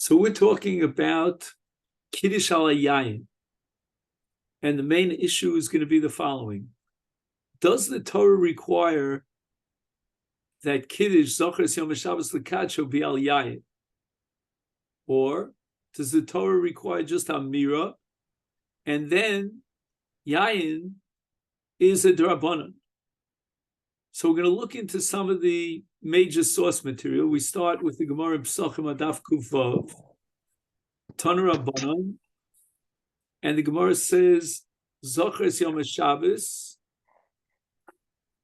So we're talking about Kiddush al Yayin. And the main issue is going to be the following. Does the Torah require that Kiddush, Zochres Yom HaShabbos L'Kadsho, be al Yayin? Or does the Torah require just Amira, and then Yayin is a D'Rabbanan? So we're going to look into some of the major source material. We start with the Gemara Psachim Adaf Kuf Vav, Tana Rabbanan, and the Gemara says Zochres Yom HaShabbos,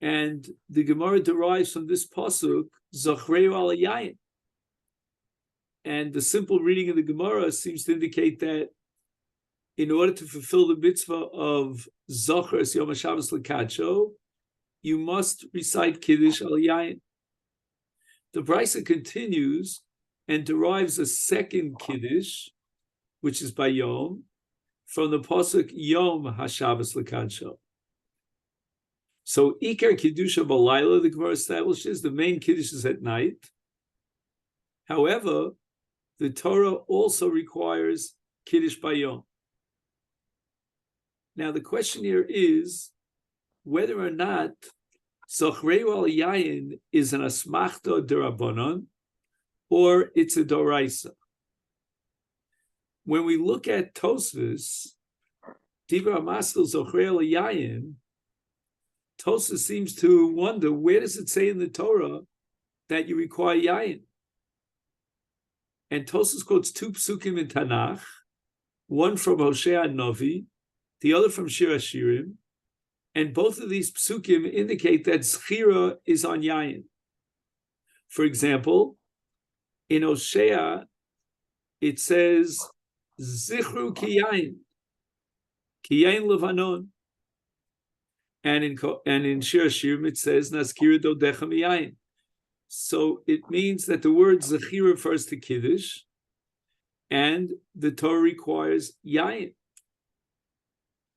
and the Gemara derives from this pasuk Zochreu al Yayin. And the simple reading of the Gemara seems to indicate that in order to fulfill the mitzvah of Zochres Yom HaShabbos L'Kadsho, you must recite Kiddush al Yayin. The Brisa continues and derives a second Kiddush, which is by Yom, from the pasuk Yom HaShabbos L'Kadsho. So Ikar Kiddusha B'Layla, the Gemara establishes, the main Kiddush is at night. However, the Torah also requires Kiddush by Yom. Now the question here is whether or not Zochreu al Yayin is an asmachta d'Rabbanan or it's a doraisa. When we look at Tosfos, Dibra Maskil Zochreu al Yayin, Tosfos seems to wonder, where does it say in the Torah that you require Yayin? And Tosfos quotes two psukim in Tanakh, one from Hosea Novi, the other from Shir Hashirim, and both of these psukim indicate that Zchira is on Yayin. For example, in Hosea, it says, Zichru ki Yayin Levanon. And in Shir Hashirim, it says, Nazkira dodecha miyayin. So it means that the word Zechira refers to Kiddush, and the Torah requires Yayin.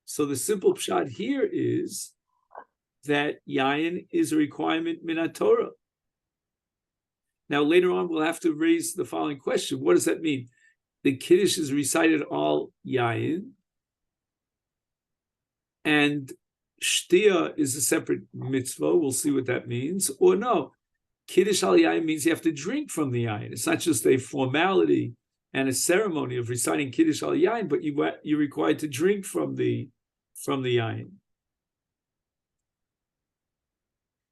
So the simple pshat here is that Yayin is a requirement min Torah. Now later on we'll have to raise the following question. What does that mean? The Kiddush is recited all Yayin, and Shtia is a separate mitzvah. We'll see what that means. Or no, Kiddush al Yayin means you have to drink from the Yayin. It's not just a formality and a ceremony of reciting Kiddush al Yayin, but you're required to drink from the Yayin.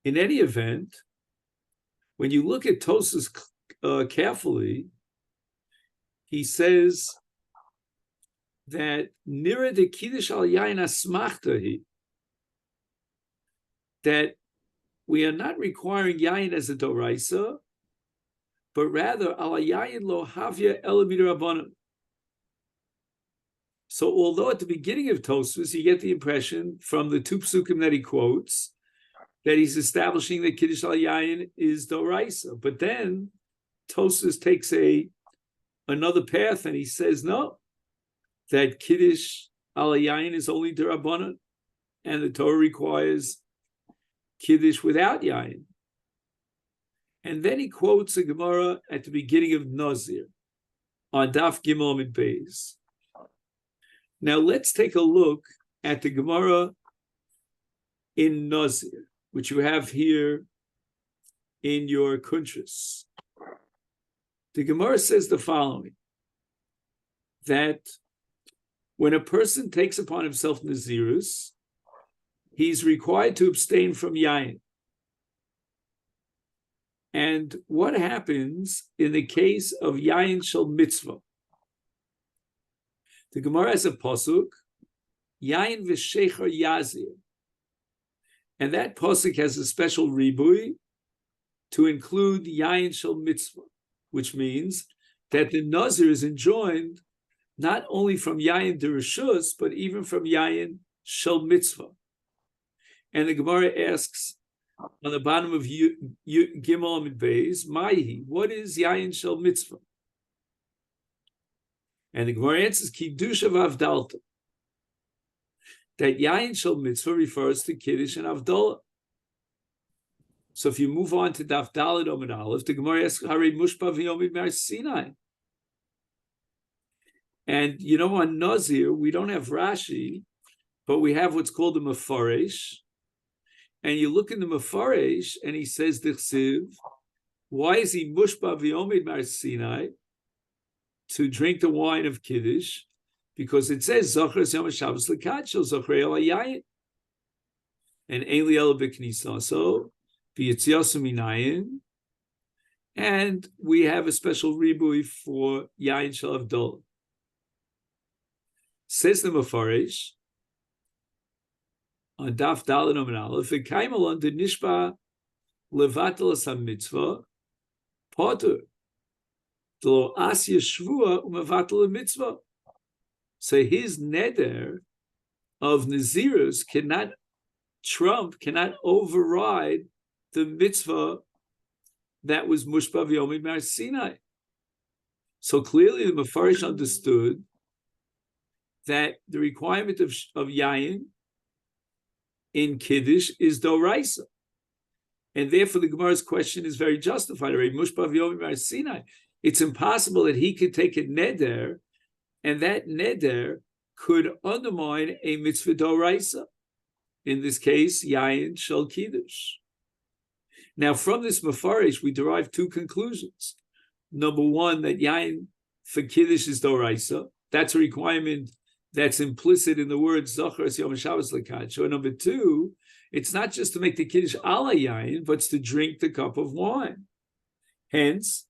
In any event, when you look at Tosfos carefully, he says that Nira de Kiddush al Yayin asmachtahi, that we are not requiring Yayin as a doraisa, but rather al Yayin lo havya elamid rabbanon. So although at the beginning of Tosfos, you get the impression from the two psukim that he quotes that he's establishing that Kiddush al Yayin is doraisa, but then Tosfos takes another path and he says no, that Kiddush al Yayin is only d'Rabbanan, and the Torah requires Kiddush without Yayin. And then he quotes a Gemara at the beginning of Nazir on Daf Gimel Amid Beis. Now let's take a look at the Gemara in Nazir, which you have here in your Kuntras. The Gemara says the following, that when a person takes upon himself Nazirus, he's required to abstain from Yayin. And what happens in the case of Yayin Shel Mitzvah? The Gemara has a pasuk, Yayin v'shecher yazir. And that pasuk has a special ribui to include Yayin Shel Mitzvah, which means that the Nazir is enjoined not only from Yayin Dereshus, but even from Yayin Shel Mitzvah. And the Gemara asks on the bottom of Gimel Amid Beis, Maihi, what is Yayin Shel Mitzvah? And the Gemara answers, Kiddush of Avdalta. That Yayin Shel Mitzvah refers to Kiddush and Avdallah. So if you move on to Daf Daled Amid Aleph, the Gemara asks, Harei Mushpa v'Yomid Mar Sinai. And on Nazir, we don't have Rashi, but we have what's called the Mefaresh. And you look in the Mefaresh, and he says, Dichsiv, why is he mushba v'yomid mar Sinai to drink the wine of Kiddush? Because it says, Zachar Yom Shabbos l'kadshel, Zachar el hayayin. And Eli el b'knisaso, v'yitziasu minayin. And we have a special ribui for yayin shel avdol. Says the Mefaresh, on Daf Daled Omen Aleph, v'kaim alon de nishba levatel as ha-mitzvah, potter, d'lo asya shvua u'mevatel ha-mitzvah. So his neder of Nazirus cannot override the mitzvah that was mushba v'yomid mar Sinai. So clearly the Mefarish understood that the requirement of yayin in Kiddush is doraisa. And therefore the Gemara's question is very justified. Mushba v'yomid mar Sinai. It's impossible that he could take a neder, and that neder could undermine a mitzvah doraisa. In this case, yayin shel Kiddush. Now, from this Mefarish, we derive two conclusions. Number one, that yayin for Kiddush is doraisa. That's a requirement that's implicit in the word Zachar Yom Shabbos l'kadshel. Number two, it's not just to make the Kiddush ala yayin, but it's to drink the cup of wine. Hence,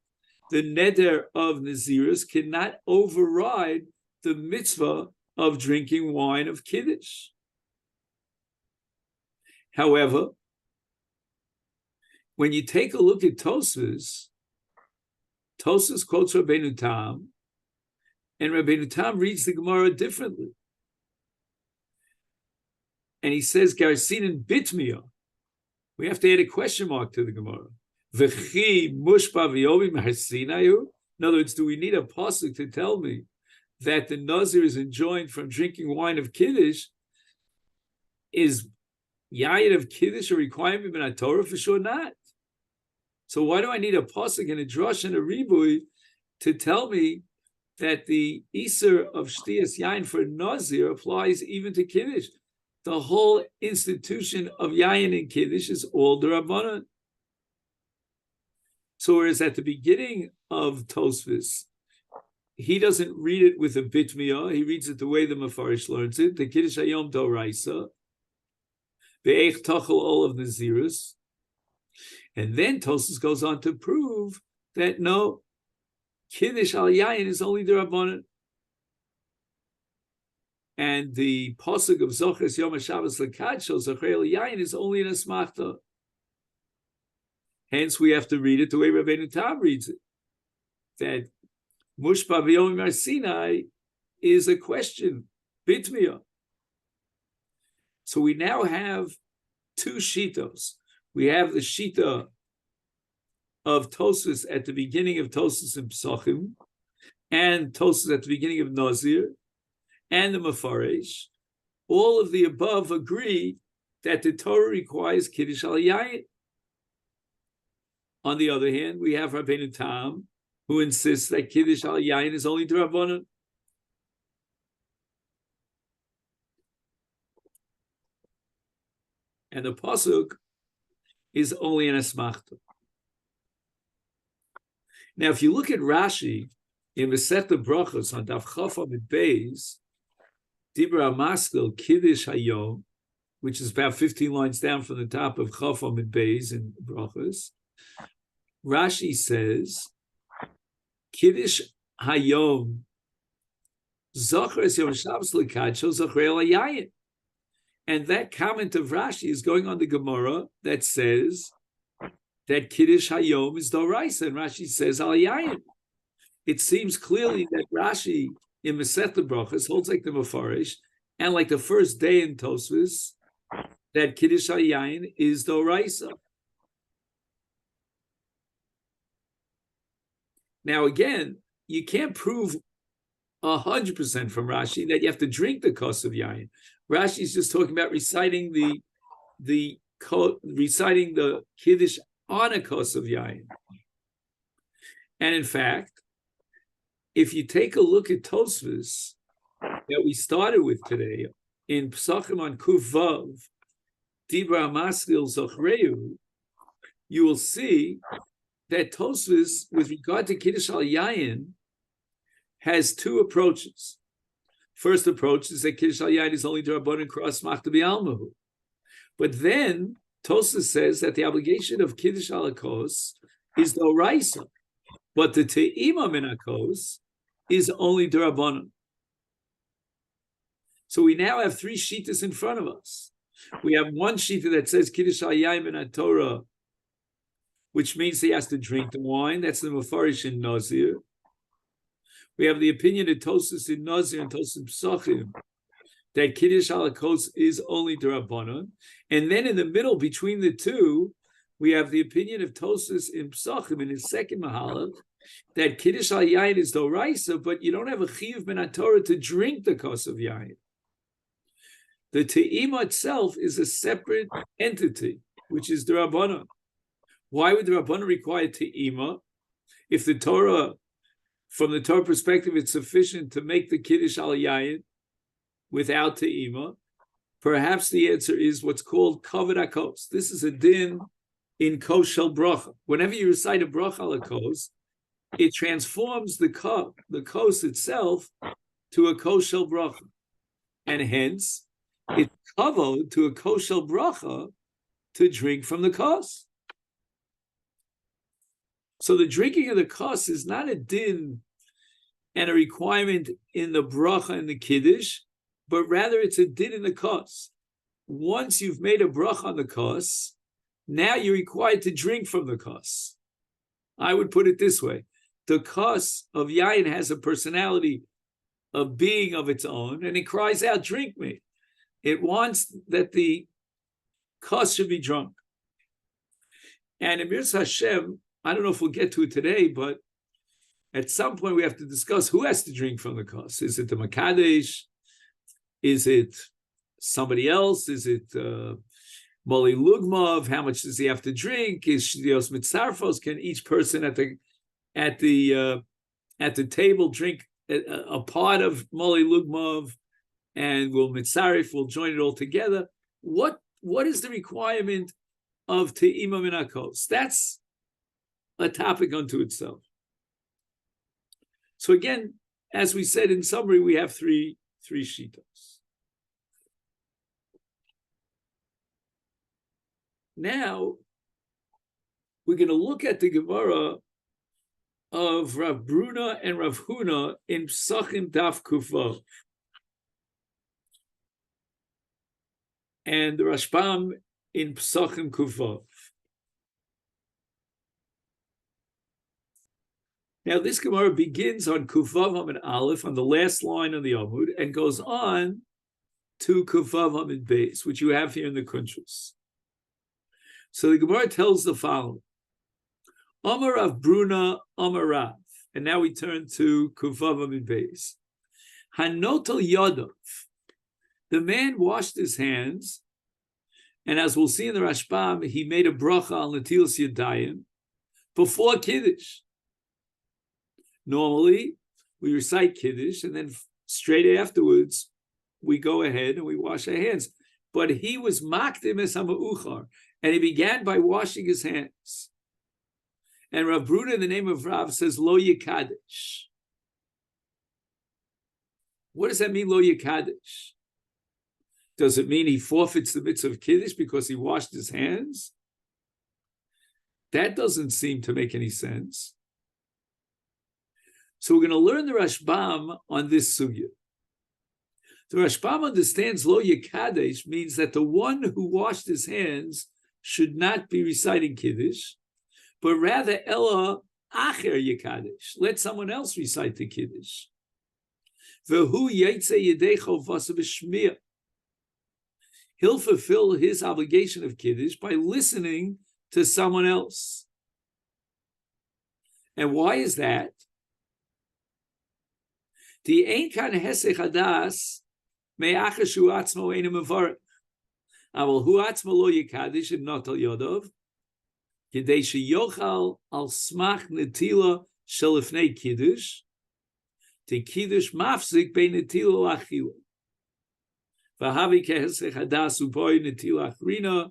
the neder of Nazirus cannot override the mitzvah of drinking wine of Kiddush. However, when you take a look at Tosfos quotes Rabbeinu Tam, and Rabbeinu Tam reads the Gemara differently. And he says, Garcinin bitmia. We have to add a question mark to the Gemara. V'chi mushba v'yomi marsinayu. In other words, do we need a pasuk to tell me that the Nazir is enjoined from drinking wine of Kiddush? Is yayin of Kiddush a requirement in Torah? For sure not. So why do I need a pasuk and a drush and a ribui to tell me that the Iser of Shtiyas Yain for Nazir applies even to Kiddush? The whole institution of Yain and Kiddush is all D'Rabbanan. So whereas at the beginning of Tosfos, he doesn't read it with a bitmiyah, he reads it the way the Mefarish learns it, the Kiddush Hayom Doraisa, Ve'ech Tachel Ol of Nazirus. And then Tosfos goes on to prove that no, Kiddush al Yayin is only the Rabbanan. And the pasuk of Zochres Yom HaShabbos L'Kadshel, Zocher el Yayin, is only an asmachta. Hence, we have to read it the way Rabbeinu Tam reads it. That Mushpa v'yom mar Sinai is a question, bitmiyah. So we now have two shitos. We have the shita of Tosfos at the beginning of Tosfos and Psachim, and Tosfos at the beginning of Nazir, and the Mefarish. All of the above agree that the Torah requires Kiddush al Yayin. On the other hand, we have Rabbeinu Tam, who insists that Kiddush al Yayin is only D'Rabbanan. And the pasuk is only an asmachta. Now, if you look at Rashi in Masechta Brachos on Daf Chaf Amud Beis, Dibra Maskil Kiddush Hayom, which is about 15 lines down from the top of Chaf Amud Beis in Brachos, Rashi says, Kiddush Hayom Zachar es Yom Shabbos L'Kadshel Zachar el Hayayin. And that comment of Rashi is going on the Gemara that says that Kiddush Hayom is Doraisa, and Rashi says Al Yayin. It seems clearly that Rashi in Masechta Brachos holds like the Mefarish and like the first day in Tosfos that Kiddush Al Yayin is Doraisa. Now again, you can't prove 100% from Rashi that you have to drink the kos of yayin. Rashi is just talking about reciting the kiddush on a kos of yayin. And in fact, if you take a look at Tosfos that we started with today in Psachim on Kuf Vav, Dibra Maskil Zochreu, you will see that Tosfos, with regard to Kiddush al Yayin, has two approaches. First approach is that Kiddush al Yayin is only D'Rabbanan Kras Machta B'Almahu. But then Tosfos says that the obligation of Kiddush al Hakos is the Oraisa, but the Te'ima min Hakos is only D'Rabbanan. So we now have three shittas in front of us. We have one shitta that says Kiddush al Yayin min HaTorah, which means he has to drink the wine. That's the Mefarish in Nazir. We have the opinion of Tosfos in Nazir and Tosfos in Psachim that Kiddush al Hakos is only D'Rabbanan. And then in the middle, between the two, we have the opinion of Tosfos in Psachim in his second Mahalach that Kiddush al Yayin is D'Oraisa, but you don't have a Chiyuv ben HaTorah to drink the kos of Yayin. The Te'ima itself is a separate entity, which is D'Rabbanan. Why would the Rabbanan require Te'ima if the Torah, from the Torah perspective, it's sufficient to make the Kiddush al Yayin without Te'ima? Perhaps the answer is what's called Kavod HaKos. This is a din in Kos Shel Bracha. Whenever you recite a Bracha al Kos, it transforms the Kos itself to a Kos Shel Bracha. And hence, it's Kavod to a Kos Shel Bracha to drink from the Kos. So the drinking of the kos is not a din and a requirement in the bracha and the kiddush, but rather it's a din in the kos. Once you've made a bracha on the kos, now you're required to drink from the kos. I would put it this way. The kos of yayin has a personality of being of its own, and it cries out, drink me. It wants that the kos should be drunk. And in Mirz Hashem, I don't know if we'll get to it today, but at some point we have to discuss who has to drink from the kos. Is it the Makadesh? Is it somebody else? Is it Moli Lugmov? How much does he have to drink? Is Shdios Mitzarfos? Can each person at the table drink a part of Moli Lugmov, and will Mitzarif will join it all together? What is the requirement of Te'ima min HaKos? That's a topic unto itself. So again, as we said in summary, we have three shittos. Now we're going to look at the Gemara of Rav Bruna and Rav Huna in Psachim Daf Kuvav, and the Rashbam in Psachim Kuvav. Now, this Gemara begins on Kuvav Amid Aleph, on the last line of the Amud, and goes on to Kuvav Amid Beis, which you have here in the Kuntrus. So the Gemara tells the following: Amar Rav Bruna, Amar Rav. And now we turn to Kuvav Amid Beis. Hanotel Yadav. The man washed his hands, and as we'll see in the Rashbam, he made a bracha on Netilas Yadayim before Kiddush. Normally, we recite Kiddush, and then straight afterwards, we go ahead and we wash our hands. But he was makdim es hama'uchar, and he began by washing his hands. And Rav Bruna, in the name of Rav, says, Lo Yekadesh. What does that mean, Lo Yekadesh? Does it mean he forfeits the mitzvah of Kiddush because he washed his hands? That doesn't seem to make any sense. So we're going to learn the Rashbam on this sugya. The Rashbam understands Lo Yekadesh means that the one who washed his hands should not be reciting Kiddush, but rather Ella Acher Yekadesh. Let someone else recite the Kiddush. Vehu Yetze Yedecho Vasa B'Shmiya. He'll fulfill his obligation of Kiddush by listening to someone else. And why is that? The ein kan hesech hadas me'achar shu atzmo einu mevarech. Aval hu atzmo lo yikadish and not al yodov kedei sheyochal al smach netila shelifnei kiddush The Kiddush mafzik bein netila lachila. V'havi kehesech hadas u'boi netila achrina.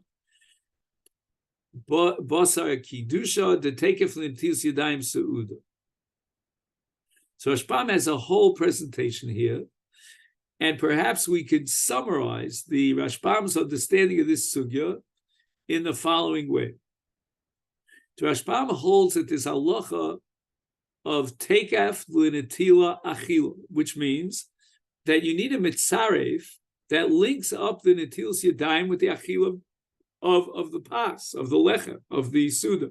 Basar Kiddusha, the takef l'netilas yadayim seuda. So Rashbam has a whole presentation here, and perhaps we could summarize the Rashbam's understanding of this sugya in the following way. The Rashbam holds that this halacha of takef l'netila achila, which means that you need a mitzaref that links up the netilas yadayim with the achila of the pas, of the lechem, of the suda.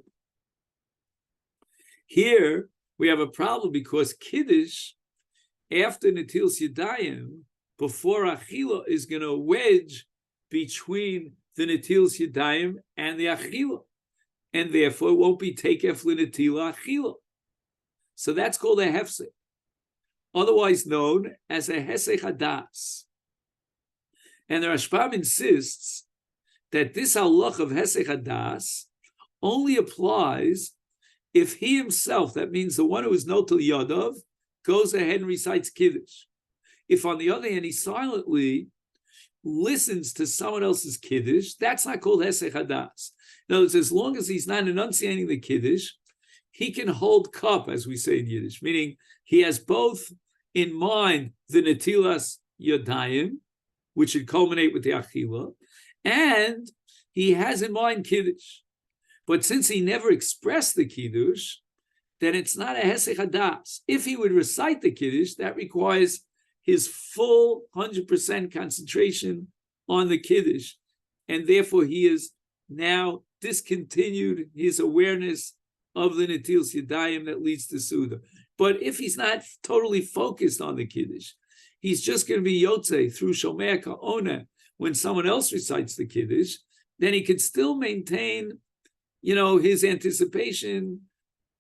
Here we have a problem because Kiddush, after netilas yadayim, before achila, is going to wedge between the netilas yadayim and the achila, and therefore it won't be takef l'netila achila. So that's called a hefsek, otherwise known as a hesech hadas. And the Rashbam insists that this halach of hesech hadas only applies if he himself, that means the one who is notel yadav, goes ahead and recites Kiddush. If on the other hand he silently listens to someone else's Kiddush, that's not called hesech hadas. In other words, as long as he's not enunciating the Kiddush, he can hold cup, as we say in Yiddish, meaning he has both in mind the netilas yadayim, which should culminate with the achila, and he has in mind Kiddush. But since he never expressed the Kiddush, then it's not a hesech hadas. If he would recite the Kiddush, that requires his full 100% concentration on the Kiddush, and therefore he is now discontinued his awareness of the netilas yadayim that leads to Suda. But if he's not totally focused on the Kiddush, he's just going to be Yotze through Shomea Ka'ona when someone else recites the Kiddush, then he can still maintain, his anticipation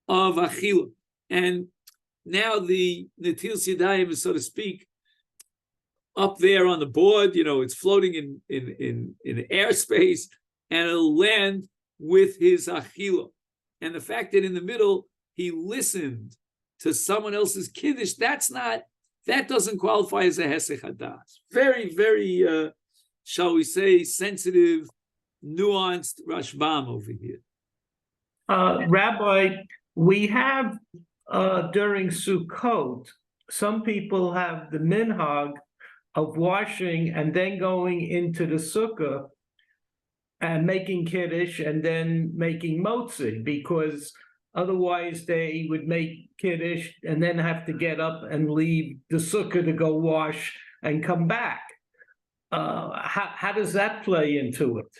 of Achila. And now the netilas yadayim is, so to speak, up there on the board, it's floating in airspace, and it'll land with his Achila. And the fact that in the middle he listened to someone else's Kiddush, that doesn't qualify as a hesech hadas. Very, very, shall we say, sensitive, nuanced Rashbam over here. Rabbi, we have during Sukkot, some people have the minhag of washing and then going into the sukkah and making Kiddush and then making motzi, because otherwise they would make Kiddush and then have to get up and leave the sukkah to go wash and come back. How does that play into it?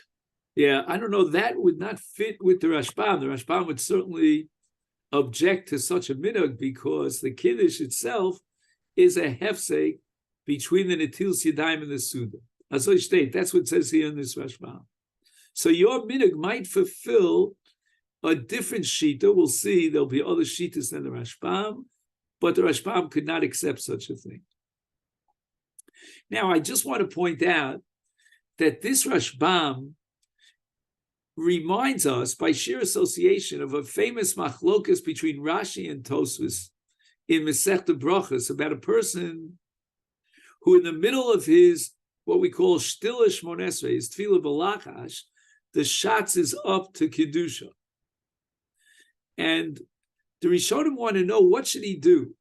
Yeah, I don't know. That would not fit with the Rashbam. The Rashbam would certainly object to such a minhag because the Kiddush itself is a hefsek between the netilas yadayim and the Suda. As I state, that's what it says here in this Rashbam. So your minhag might fulfill a different shita. We'll see. There'll be other shitas than the Rashbam, but the Rashbam could not accept such a thing. Now, I just want to point out that this Rashbam reminds us, by sheer association, of a famous machlokas between Rashi and Tosfos in Masechta Brachos about a person who, in the middle of his what we call Shtila Shmon Esrei, his Tefillah B'Lachash, the shots is up to Kiddusha. And the Rishonim want to know, what should he do?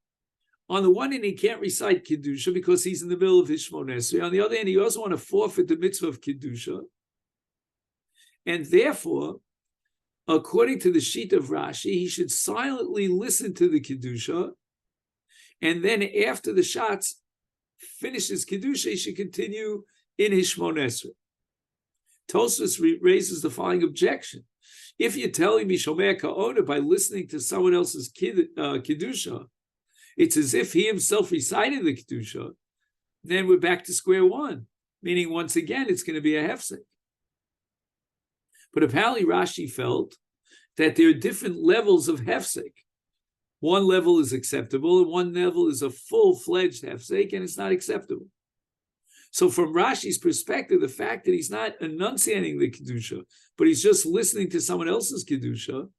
On the one hand, he can't recite Kiddusha because he's in the middle of his Shmon Esrei. On the other hand, he also want to forfeit the mitzvah of Kiddusha. And therefore, according to the sheet of Rashi, he should silently listen to the Kiddusha, and then after the shots finishes Kiddusha, he should continue in his Shmon Esrei. Tosfos raises the following objection. If you're telling me Shomea Ka'ona by listening to someone else's Kiddusha, it's as if he himself recited the Kiddusha, then we're back to square one, meaning once again, it's going to be a hefsek. But apparently Rashi felt that there are different levels of hefsek. One level is acceptable, and one level is a full-fledged hefsek, and it's not acceptable. So from Rashi's perspective, the fact that he's not enunciating the Kedusha, but he's just listening to someone else's Kedusha,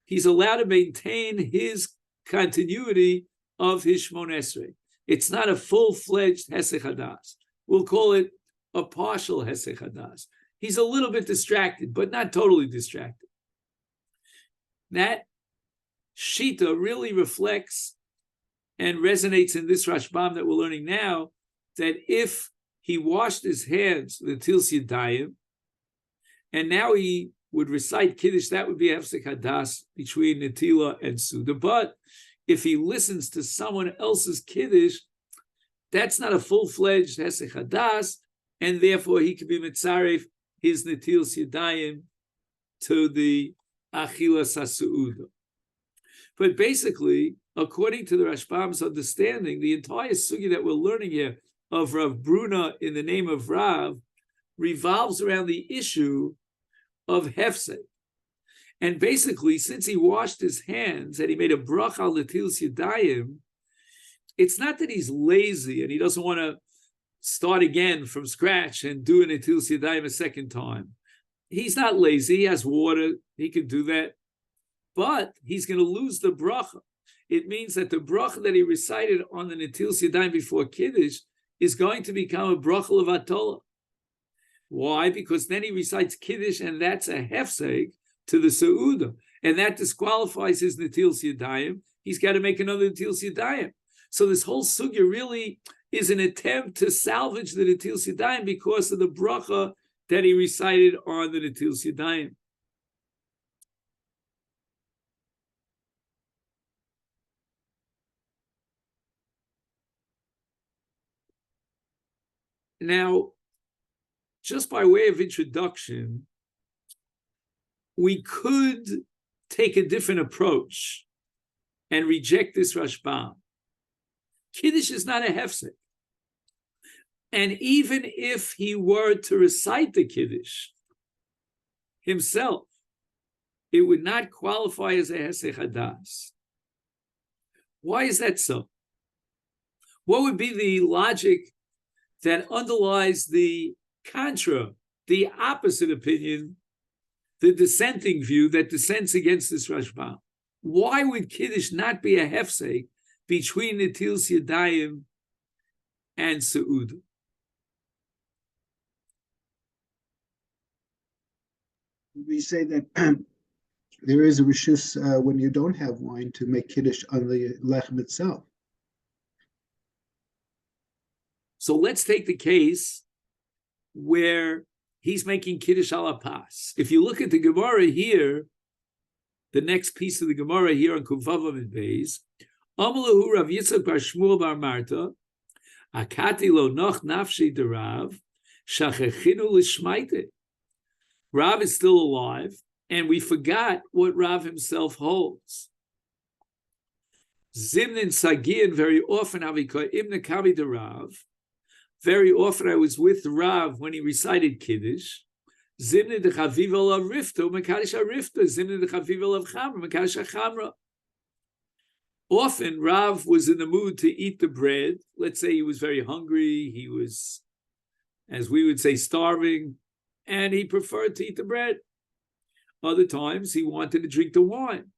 he's allowed to maintain his continuity of his Shmon Esrei. It's not a full-fledged Hesech Hadas. We'll call it a partial Hesech Hadas. He's a little bit distracted, but not totally distracted. That Shita really reflects and resonates in this Rashbam that we're learning now, that if he washed his hands with Tils Yadayim, and now he would recite Kiddush, that would be Hefsek Hadas between Netila and Suda. But if he listens to someone else's Kiddush, that's not a full-fledged Hesek Hadas, and therefore he could be Mitzaref his Netils Yadayim to the Achilas HaSu'uda. But basically, according to the Rashbam's understanding, the entire sugi that we're learning here of Rav Bruna in the name of Rav revolves around the issue of Hefsek. And basically, since he washed his hands and he made a bracha al Netils Yadayim, it's not that he's lazy and he doesn't want to start again from scratch and do an Netils Yadayim a second time. He's not lazy. He has water. He can do that. But he's going to lose the bracha. It means that the bracha that he recited on the Netils Yadayim before Kiddush is going to become a bracha of Atola. Why? Because then he recites Kiddush, and that's a hefsek to the Seudah, and that disqualifies his Netils Yadayim. He's got to make another Netils Yadayim. So this whole sugya really is an attempt to salvage the Netils Yadayim because of the bracha that he recited on the Netils Yadayim. Now, just by way of introduction, we could take a different approach and reject this Rashbam. Kiddush is not a hefsek. And even if he were to recite the Kiddush himself, it would not qualify as a Hesech Hadas. Why is that so? What would be the logic that underlies the opposite opinion, the dissenting view that dissents against this Rashbam? Why would Kiddush not be a hefsek between Netils Yadayim and Seudah? We say that there is a rishus when you don't have wine to make Kiddush on the lechem itself. So let's take the case where he's making Kiddush ala pas. If you look at the Gemara here, the next piece of the Gemara here on Kuvavam and Beis, Amalahu Rav Yitzchak bar Shmuel bar Marta, Akati lo noch nafshi derav, shachechinu l'shmaite. Rav is still alive, and we forgot what Rav himself holds. Zimnin Sagian, very often Avika Imna Kavi de Rav. Very often I was with Rav when he recited Kiddush. Zimnin de Chaviva of Rifto, Makadosh Rifto, Zimnin de Chaviva of Chamra, Makadosh Chamra. Often Rav was in the mood to eat the bread. Let's say he was very hungry, he was, as we would say, starving, and he preferred to eat the bread. Other times he wanted to drink the wine.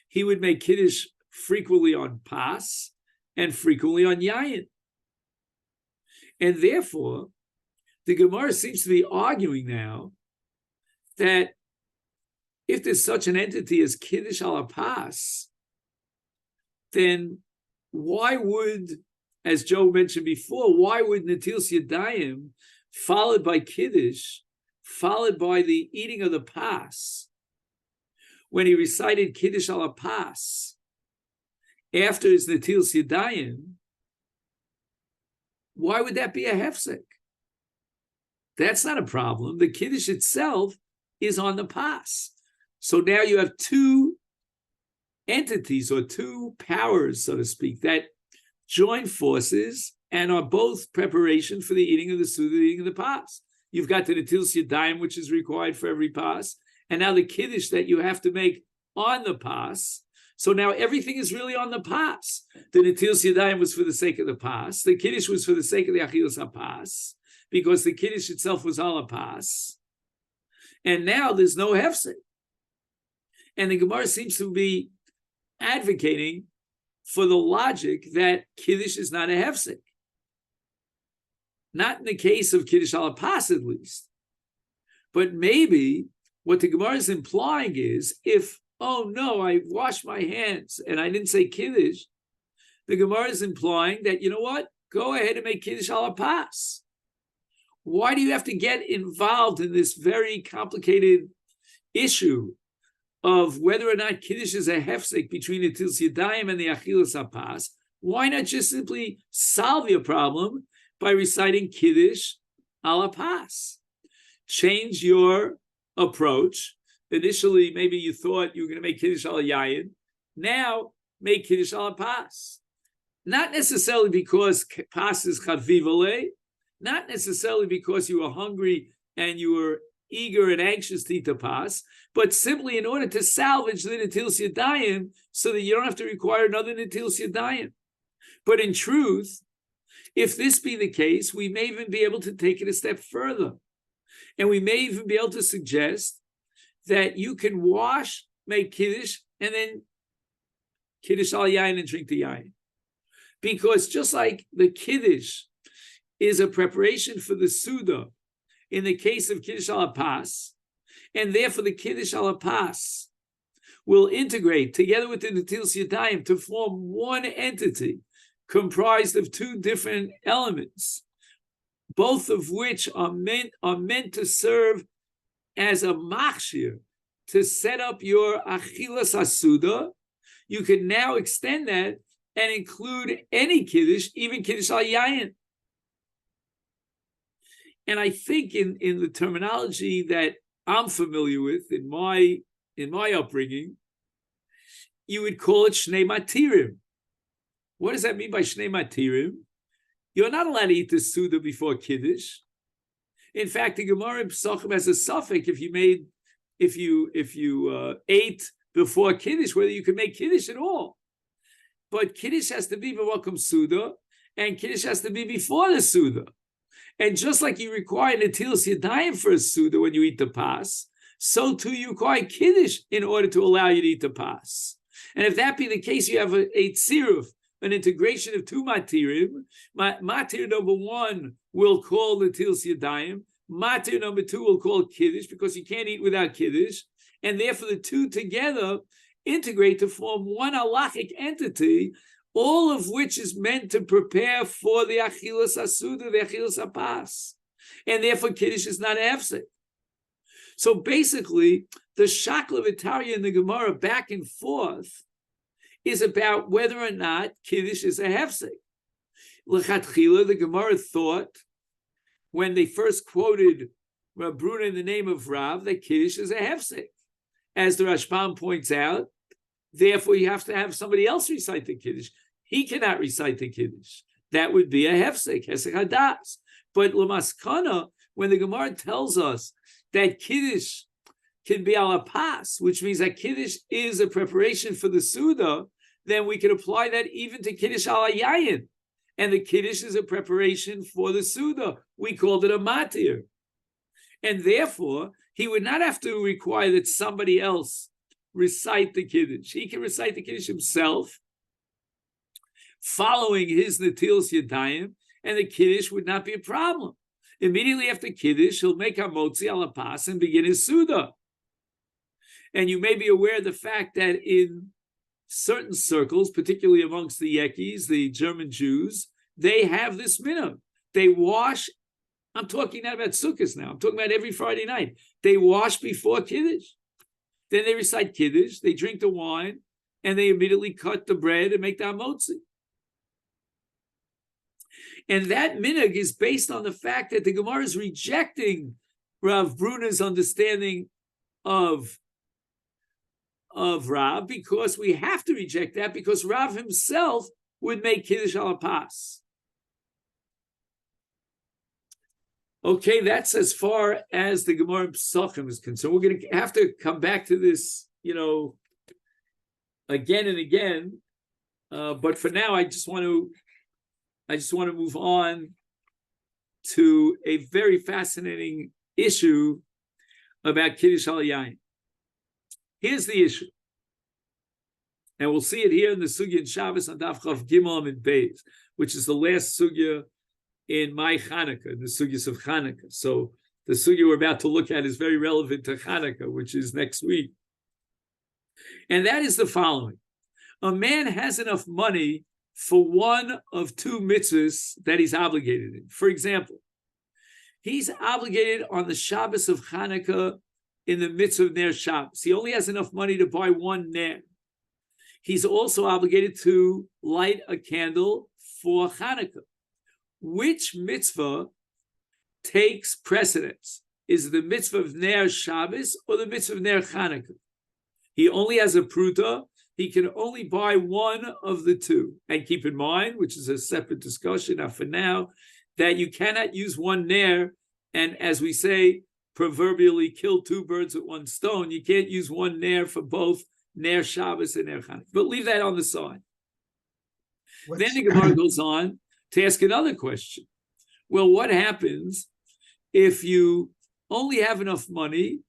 He would make Kiddush frequently on Pas and frequently on Yayin. And therefore, the Gemara seems to be arguing now that if there's such an entity as Kiddush ala Pas, then why would, as Joe mentioned before, why would Netils Yadayim, followed by Kiddush, followed by the eating of the Pas, when he recited Kiddush ala Pas, after his Netils Yadayim, why would that be a hefsek? That's not a problem. The Kiddush itself is on the Pas. So now you have two entities or two powers, so to speak, that join forces and are both preparation for the eating of the Suda, the eating of the Pas. You've got the Netils Yadayim, which is required for every Pas, and now the Kiddush that you have to make on the Pas. So now everything is really on the Pas. The Netils Yadayim was for the sake of the Pas. The Kiddush was for the sake of the Achilas HaPas, because the Kiddush itself was ala Pas. And now there's no hefsek. And the Gemara seems to be advocating for the logic that Kiddush is not a hefsek. Not in the case of Kiddush al pas, at least. But maybe what the Gemara is implying is, if, oh no, I washed my hands and I didn't say Kiddush, the Gemara is implying that, you know what? Go ahead and make Kiddush al pas. Why do you have to get involved in this very complicated issue of whether or not Kiddush is a hefsek between the Netilas Yadayim and the Achilas HaPas? Why not just simply solve your problem by reciting Kiddush al pas? Change your approach. Initially, maybe you thought you were going to make Kiddush al Yayin. Now, make Kiddush al pas. Not necessarily because pas is chaviv, not necessarily because you were hungry and you were eager and anxious to eat the pas, but simply in order to salvage the Netilas Yadayim so that you don't have to require another Netilas Yadayim. But in truth, if this be the case, we may even be able to take it a step further. And we may even be able to suggest that you can wash, make Kiddush, and then Kiddush al Yayin and drink the Yayin. Because just like the Kiddush is a preparation for the Suda in the case of Kiddush al pas, and therefore the Kiddush al pas will integrate together with the Netilas Yadayim to form one entity comprised of two different elements, both of which are meant to serve as a machshir to set up your achilas hasuda. You can now extend that and include any Kiddush, even Kiddush al Yayin. And I think in the terminology that I'm familiar with in my upbringing, you would call it Shnei Matirim. What does that mean by Shnei Matirim? You're not allowed to eat the Suda before Kiddush. In fact, the Gemara in Pesachim has a suffix if you ate before Kiddush, whether you can make Kiddush at all. But Kiddush has to be b'makom Suda, and Kiddush has to be before the Suda. And just like you require Netilas Yadayim for a Suda when you eat the pas, so too you require Kiddush in order to allow you to eat the pas. And if that be the case, you have a tziruf, an integration of two matirim. Matir number one will call Netilas Yadayim. Matir number two will call Kiddush, because you can't eat without Kiddush. And therefore the two together integrate to form one halachic entity, all of which is meant to prepare for the achilas hasuda, the achilas hapas. And therefore Kiddush is not a hefsek. So basically, the shakla v'tarya in the Gemara back and forth is about whether or not Kiddush is a hefsek. L'chatchila, the Gemara thought, when they first quoted Rav Bruna in the name of Rav, that Kiddush is a hefsek. As the Rashbam points out, therefore you have to have somebody else recite the Kiddush. He cannot recite the Kiddush. That would be a hefsek, hesek hadas. But l'maskana, when the Gemara tells us that Kiddush can be al pas, which means that Kiddush is a preparation for the Suda, then we can apply that even to Kiddush al Yayin. And the Kiddush is a preparation for the Suda. We called it a matir. And therefore, he would not have to require that somebody else recite the Kiddush. He can recite the Kiddush himself, following his Netilas Yadayim, and the Kiddush would not be a problem. Immediately after Kiddush, he'll make Hamotzi al pas and begin his Suda. And you may be aware of the fact that in certain circles, particularly amongst the Yekis, the German Jews, they have this minhag. They wash. I'm talking not about Sukkot now. I'm talking about every Friday night. They wash before Kiddush. Then they recite Kiddush, they drink the wine, and they immediately cut the bread and make the hamotzi. And that minhag is based on the fact that the Gemara is rejecting Rav Bruna's understanding of Rav, because we have to reject that, because Rav himself would make Kiddush al pas. Okay, that's as far as the Gemara Pesachim is concerned. We're going to have to come back to this, again and again. But for now, I just want to move on to a very fascinating issue about Kiddush al Yayin. Here's the issue. And we'll see it here in the sugya in Shabbos on Daf Chav Gimel and Beis, which is the last sugya in my Chanukah, in the sugyas of Chanukah. So the sugya we're about to look at is very relevant to Chanukah, which is next week. And that is the following. A man has enough money for one of two mitzvahs that he's obligated in. For example, he's obligated on the Shabbos of Chanukah in the mitzvah of Ner Shabbos. He only has enough money to buy one Ner. He's also obligated to light a candle for Chanukah. Which mitzvah takes precedence? Is it the mitzvah of Ner Shabbos or the mitzvah of Ner Chanukah? He only has a pruta. He can only buy one of the two. And keep in mind, which is a separate discussion now for now, that you cannot use one Ner and, as we say, proverbially kill two birds with one stone. You can't use one Ner for both Ner Shabbos and Ner Chanukah. But leave that on the side. Then the Gemara goes on to ask another question. Well, what happens if you only have enough money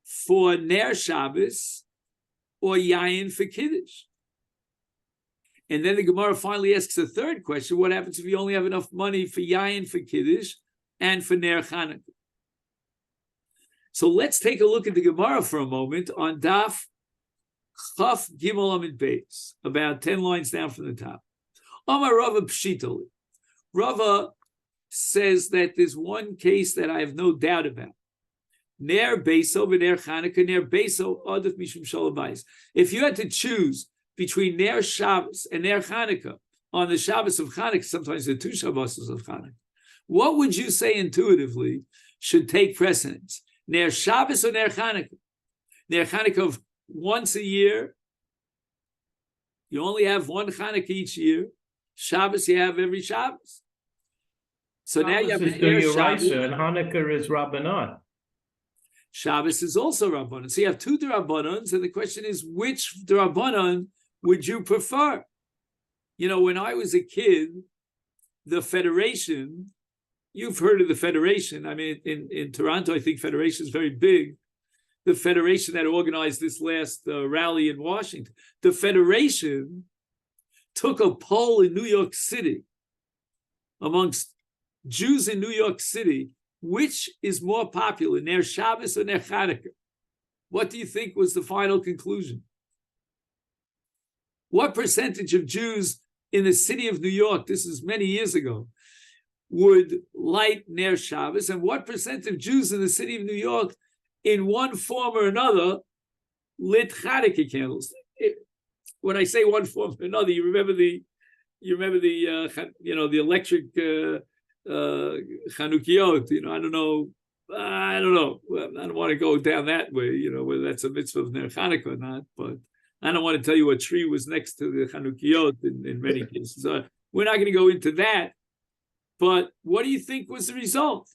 for Ner Shabbos or Yayin for Kiddush? And then the Gemara finally asks a third question. What happens if you only have enough money for Yayin for Kiddush and for Ner Chanukah? So let's take a look at the Gemara for a moment on Daf Chaf Gimel Amid Beis, about 10 lines down from the top. Amar Rava Pshitoli. Rava says that there's one case that I have no doubt about. Ner Beiso v'Ner Chanukah, Ner Beiso Adif Mishum Shalom Bayis. If you had to choose between Ner Shabbos and Ner Chanukah on the Shabbos of Chanukah, sometimes the two Shabbos of Chanukah, what would you say intuitively should take precedence? Ner Shabbos or Ner Chanukah? Ner Chanukah of once a year. You only have one Chanukah each year. Shabbos you have every Shabbos. So now you have Shabbos is Ner the Shabbos, Yoraisa, and Hanukkah is Rabbanan. Shabbos is also Rabbanan. So you have two D'Rabbanans, and the question is, which D'Rabbanan would you prefer? You know, when I was a kid, the Federation, you've heard of the Federation. I mean, in Toronto, I think Federation is very big. The Federation that organized this last rally in Washington. The Federation took a poll in New York City amongst Jews in New York City. Which is more popular, Ner Shabbos or Ner Chanukah? What do you think was the final conclusion? What percentage of Jews in the city of New York, this is many years ago, would light Ner Shabbos, and what percent of Jews in the city of New York, in one form or another, lit Chanukah candles? When I say one form or another, you remember the electric Chanukiot, I don't know. I don't want to go down that way, whether that's a mitzvah of Ner Chanukah or not, but I don't want to tell you what tree was next to the Chanukiot in many cases. We're not going to go into that, but what do you think was the result?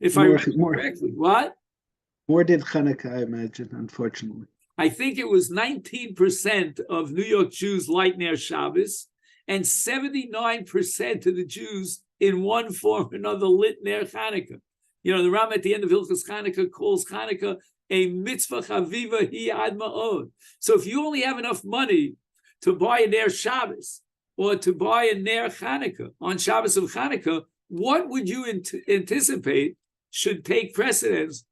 If I remember correctly, what? More did Chanukah, I imagine, unfortunately. I think it was 19% of New York Jews light Ner Shabbos, and 79% of the Jews in one form or another lit Ner Chanukah. The Ram at the end of Hilchos Chanukah calls Chanukah a mitzvah chaviva hi ad ma'od. So if you only have enough money to buy a Ner Shabbos or to buy a Ner Chanukah on Shabbos of Chanukah, what would you anticipate should take precedence?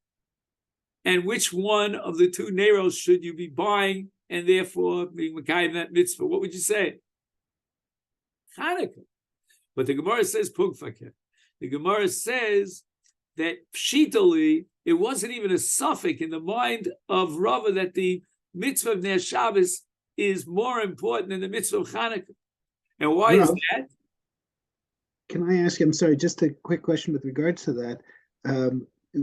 And which one of the two Neros should you be buying and therefore being Mekayim that mitzvah? What would you say? Chanukah. But the Gemara says Pugfakeh. The Gemara says that pshitali, it wasn't even a suffix in the mind of Rava that the mitzvah of Ner Shabbos is more important than the mitzvah of Chanukah. And why is that? Can I ask you, I'm sorry, just a quick question with regards to that.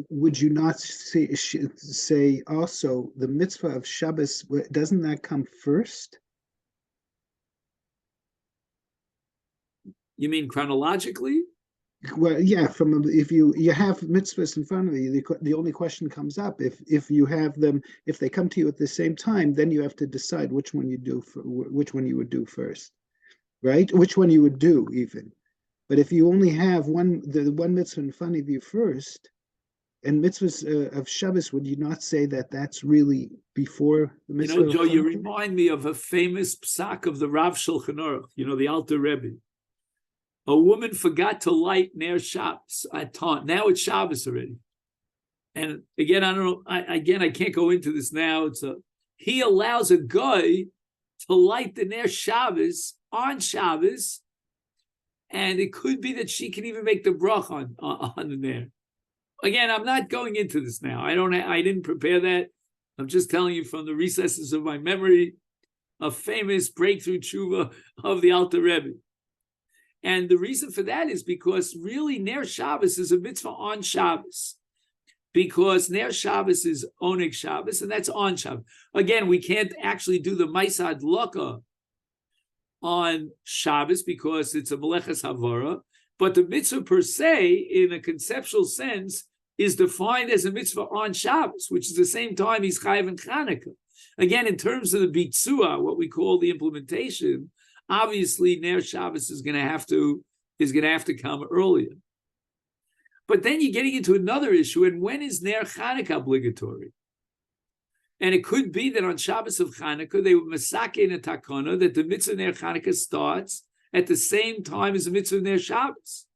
Would you not say also the mitzvah of Shabbos, doesn't that come first? You mean chronologically? Well, yeah. If you have mitzvahs in front of you, the only question comes up: if you have them, if they come to you at the same time, then you have to decide which one you would do first, right? Which one you would do even. But if you only have the one mitzvah in front of you first, and mitzvahs of Shabbos, would you not say that that's really before the mitzvah? Joe, of you Hanukkah? remind me of a famous psak of the Rav Shulchan Aruch, the Alter Rebbe. A woman forgot to light Ner Shabbos at taunt. Now it's Shabbos already. And again, I don't know. I can't go into this now. He allows a guy to light the Ner Shabbos on Shabbos, and it could be that she can even make the brach on the Ner. Again, I'm not going into this now. I didn't prepare that. I'm just telling you from the recesses of my memory, a famous breakthrough tshuva of the Alter Rebbe. And the reason for that is because really Ner Shabbos is a mitzvah on Shabbos. Because Ner Shabbos is Oneg Shabbos, and that's on Shabbos. Again, we can't actually do the Maisa Adlaka on Shabbos because it's a Meleches Havara, but the mitzvah per se, in a conceptual sense, is defined as a mitzvah on Shabbos, which is the same time he's Chayav and Chanukah. Again, in terms of the Bitzua, what we call the implementation, obviously Ner Shabbos is going to have to come earlier. But then you're getting into another issue, and when is Ner Chanukah obligatory? And it could be that on Shabbos of Chanukah, they were masake in a takana that the mitzvah Ner Chanukah starts at the same time as the mitzvah Ner Shabbos.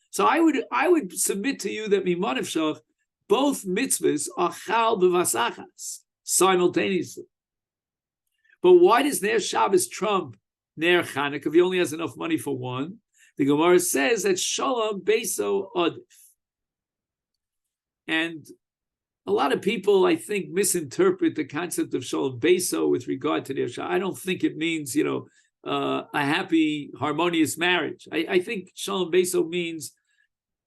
So I would submit to you that Mimon Efshach, both mitzvahs are chal b'vasachas simultaneously. But why does Ner Shabbos trump Ner Chanukah if he only has enough money for one? The Gemara says that Shalom Beso Adif. And a lot of people, I think, misinterpret the concept of Shalom Beso with regard to Ner Shabbos. I don't think it means, a happy, harmonious marriage. I think Shalom Beso means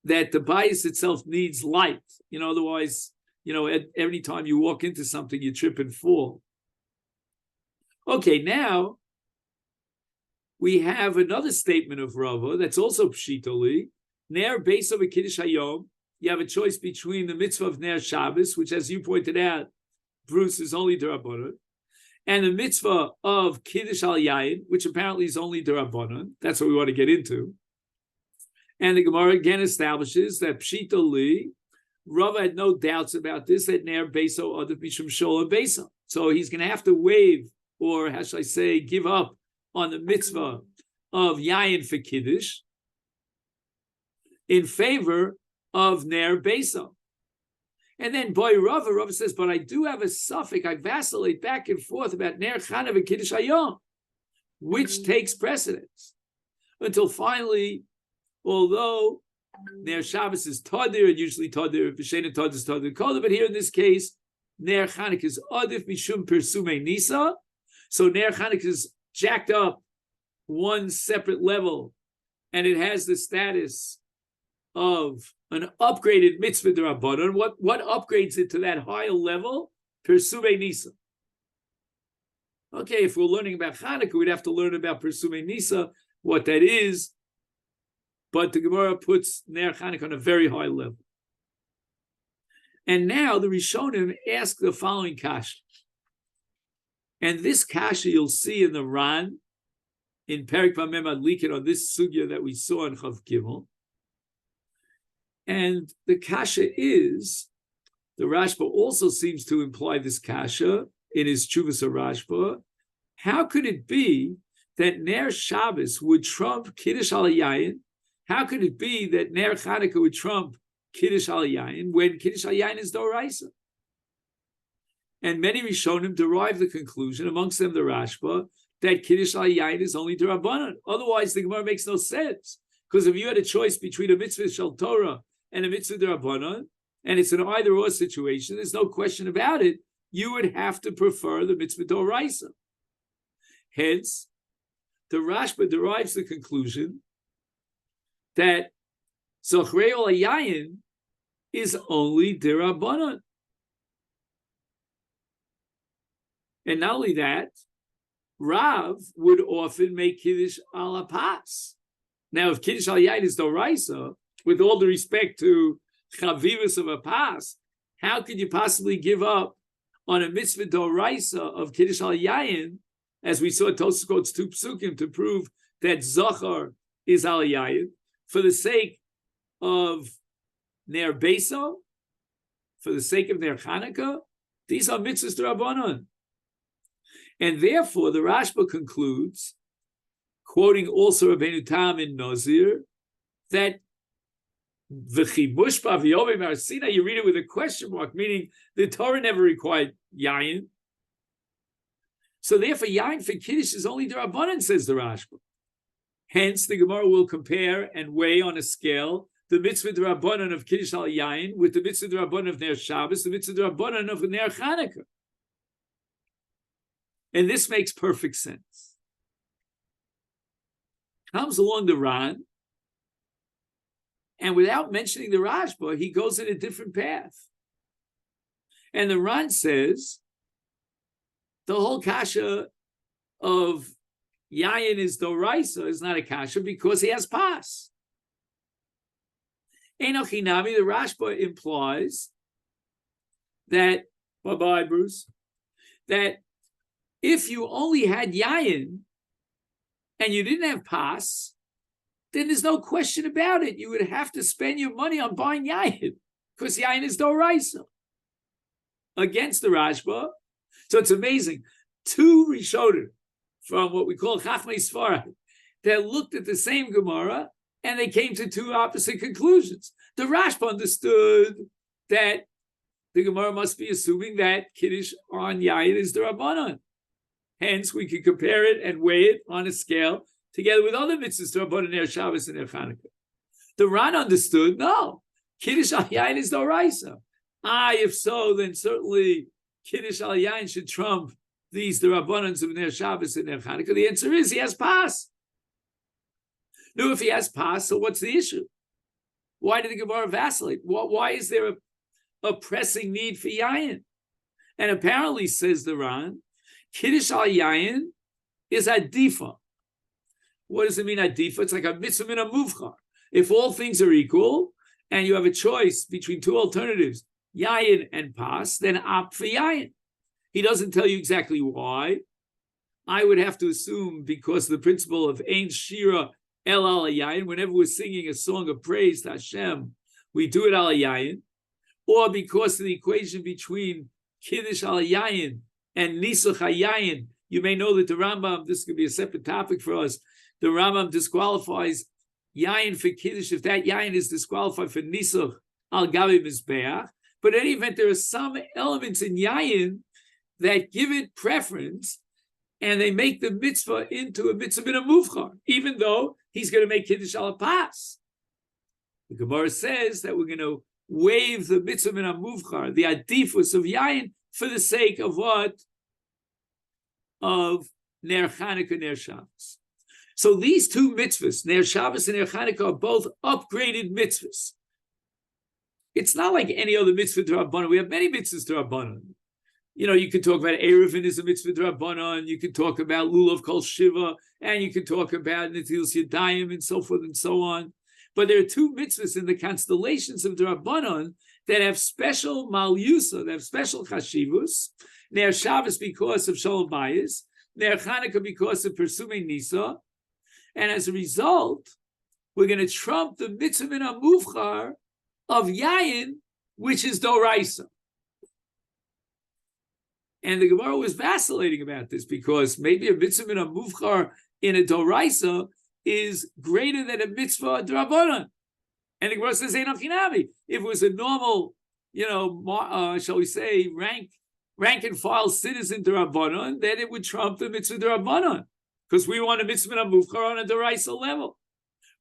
that the bias itself needs light. Otherwise, every time you walk into something, you trip and fall. Okay, now we have another statement of Rava that's also pshitoli. Ner Beso v'Kiddush Hayom. You have a choice between the mitzvah of Ner Shabbos, which, as you pointed out, Bruce, is only D'Rabbanan, and the mitzvah of Kiddush al Yayin, which apparently is only D'Rabbanan. That's what we want to get into. And the Gemara again establishes that Pshita Li, Rava had no doubts about this, that Ner Beso Adif Mishum Shola Beso. So he's going to have to waive, or how should I say, give up on the mitzvah of Yayin for Kiddush in favor of Ner Beso. And then Rava says, but I do have a suffix, I vacillate back and forth about Ner Chana and Kiddush Hayom, which takes precedence. Until finally, although Ner Shabbos is Tadir, and usually Tadir, V'Shein Tadir is Tadir Kola, but here in this case, Ner Chanukah is Adif Mishum Persume Nisa. So Ner Chanukah is jacked up one separate level, and it has the status of an upgraded mitzvah d'Rabbanan. What upgrades it to that higher level? Persume Nisa. Okay, if we're learning about Chanukah, we'd have to learn about Persume Nisa, what that is. But the Gemara puts Ner Chanukah on a very high level. And now the Rishonim ask the following kasha. And this kasha you'll see in the Ran, in Perik Vamem Adlikin, on this sugya that we saw in Chav Gimel. And the kasha is, the Rashba also seems to imply this kasha in his Chuvas Rashba. How could it be that Ner Shabbos would trump Kiddush al Yayin? How could it be that Ner Chanukah would trump Kiddush al Yayin when Kiddush al Yayin is Doraisa? And many Rishonim derive the conclusion, amongst them the Rashba, that Kiddush al Yayin is only D'Rabbanan. Otherwise, the Gemara makes no sense. Because if you had a choice between a mitzvah shel Torah and a mitzvah D'Rabbanan, and it's an either-or situation, there's no question about it, you would have to prefer the mitzvah Doraisa. Hence, the Rashba derives the conclusion that Zochrei ol Hayayin is only D'Rabbanan. And not only that, Rav would often make Kiddush al Hapas. Now, if Kiddush al Yayin is Doraisa, with all the respect to Chavivus of Hapas, how could you possibly give up on a mitzvah Doraisa of Kiddush al Yayin, as we saw Tosfos quotes two psukim to prove that Zachar is al Yayin, for the sake of Ner Beso? for the sake of their Hanukkah, these are mitzvahs d'Rabbanan. And therefore, the Rashba concludes, quoting also Rabbeinu Tam in Nazir, that v'chibush b'aviyovim arsina, you read it with a question mark, meaning the Torah never required yayin. So therefore, yayin for Kiddush is only d'Rabbanan, says the Rashba. Hence, the Gemara will compare and weigh on a scale the mitzvah d'Rabbanan of Kiddush al yayin with the mitzvah d'Rabbanan of Ner Shabbos, the mitzvah d'Rabbanan of Ner Chanukah. And this makes perfect sense. Comes along the Ran, and without mentioning the Rashba, he goes in a different path. And the Ran says, the whole kasha of Yayin is Doraisa is not a kasha because he has pas. Enochinami, the Rashba implies that, bye-bye, Bruce, that if you only had Yayin and you didn't have pas, then there's no question about it. You would have to spend your money on buying Yayin because Yayin is Doraisa against the Rashba. So it's amazing. Two Rishonim from what we call Chachmei Sfarad that looked at the same Gemara and they came to two opposite conclusions. The Rashba understood that the Gemara must be assuming that Kiddush on Yayin is the Rabbanon. Hence, we can compare it and weigh it on a scale together with other mitzvahs, the Rabbanon, Ner Shabbos, and Ner Chanukah. The Ran understood, no, Kiddush al Yayin is Doraisa. If so, then certainly Kiddush al Yayin should trump these, the Rabbanons of Ner Shabbos and Ner Chanukah. The answer is he has pas. No, if he has pas, so what's the issue? Why did the Gemara vacillate? Why is there a pressing need for Yayin? And apparently, says the Ran, Kiddush al Yayin is adifa. What does it mean, adifa? It's like a mitzvah min muvchar. If all things are equal and you have a choice between two alternatives, Yayin and pas, then opt for Yayin. He doesn't tell you exactly why. I would have to assume because of the principle of Ein Shira El Al Yayin, whenever we're singing a song of praise to Hashem, we do it Al Yayin, or because of the equation between Kiddush Al Yayin and Nisuch HaYayin. You may know that the Rambam, this could be a separate topic for us, the Rambam disqualifies Yayin for Kiddush if that Yayin is disqualified for Nisuch Al Gabi Mizbeach. But in any event, there are some elements in Yayin that give it preference, and they make the mitzvah into a mitzvah in a muvchar, even though he's going to make Kiddush al pas. The Gemara says that we're going to waive the mitzvah in a muvchar, the adifus of Yayin, for the sake of what? Of Ner Chanukah, Ner Shabbos. So these two mitzvahs, Ner Shabbos and Ner Chanukah, are both upgraded mitzvahs. It's not like any other mitzvah d'Rabbanan. We have many mitzvahs d'Rabbanan. You know, you could talk about Eruvin is a mitzvah d'Rabbanan. You could talk about Lulav Kol Shiva, and you could talk about Netilas Yadayim and so forth and so on. But there are two mitzvahs in the constellations of d'Rabbanan that have special malyusa, that have special chashivus. Ner Shabbos because of Shalom Bayis, Ner Chanukah because of pursuing Nisa, and as a result, we're going to trump the mitzvah min hamuvchar of Yayin, which is Doraisa. And the Gemara was vacillating about this because maybe a mitzvah min hamuvchar in a Doraisa is greater than a mitzvah d'Rabbanan. And the Gemara says, Einam Chinami. If it was a normal, shall we say, rank and file citizen d'Rabbanan, then it would trump the mitzvah d'Rabbanan, because we want a mitzvah muvchar on a d'Oraisa level.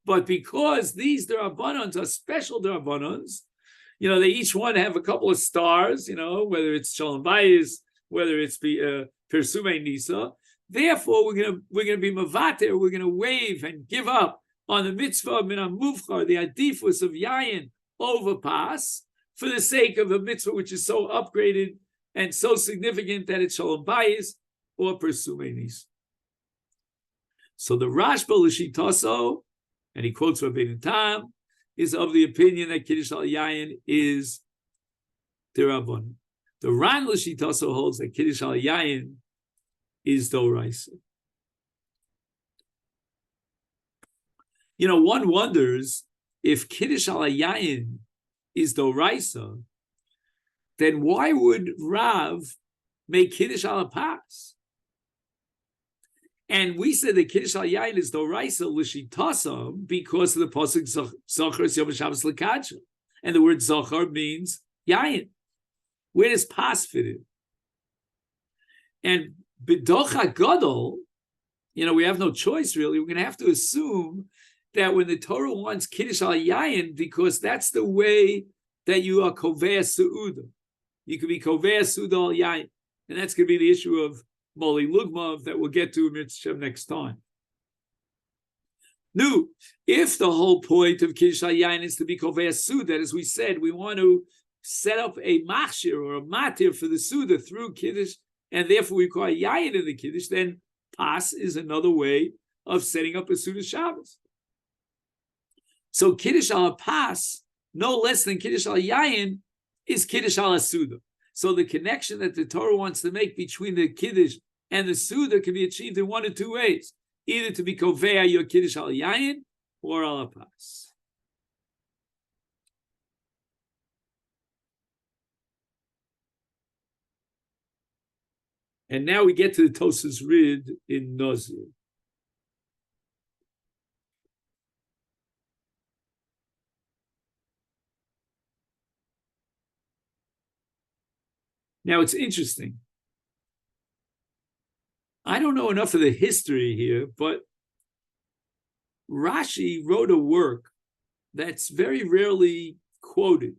But because these d'Rabbanans are special d'Rabbanans, they each one have a couple of stars, whether it's Shalom Bayis, whether it's Persume Nisa. Therefore, we're gonna be mavater, we're gonna waive and give up on the mitzvah min hamuvchar, the adifus of Yayin over pas, for the sake of a mitzvah which is so upgraded and so significant that it's Shalom Bayis or Persume Nisa. So the Rashba l'shitaso, and he quotes Rabbeinu Tam, is of the opinion that Kiddush al Yayin is d'Rabbanan. The Ran l'shitaso holds that Kiddush al Yayin is Doraisa. One wonders if Kiddush al Yayin is Doraisa, then why would Rav make Kiddush al pas? And we said that Kiddush al Yain is Doraisa Lishitasam because of the pasuk Zachar Yom Shabbos Lekadsha, and the word Zachar means Yain. Where does pas fit in? And B'docha Gadol, we have no choice really. We're going to have to assume that when the Torah wants Kiddush al Yain, because that's the way that you are Kovea Su'uda. You could be Kovea Su'uda al Yain. And that's going to be the issue of Moli Lugmav that we'll get to next time. No, if the whole point of Kiddush al Yain is to be Kovea Su'uda, as we said, we want to set up a machshir or a matir for the Su'uda through Kiddush, and therefore we call Yain in the Kiddush, then Pas is another way of setting up a Su'uda Shabbos. So Kiddush al Pas, no less than Kiddush al Yain, is Kiddush al Suda. So the connection that the Torah wants to make between the Kiddush and the Suda can be achieved in one of two ways: either to be Kovea your Kiddush al Yain or al Pas. And now we get to the Tosas Rid in Nazir. Now it's interesting. I don't know enough of the history here, but Rashi wrote a work that's very rarely quoted.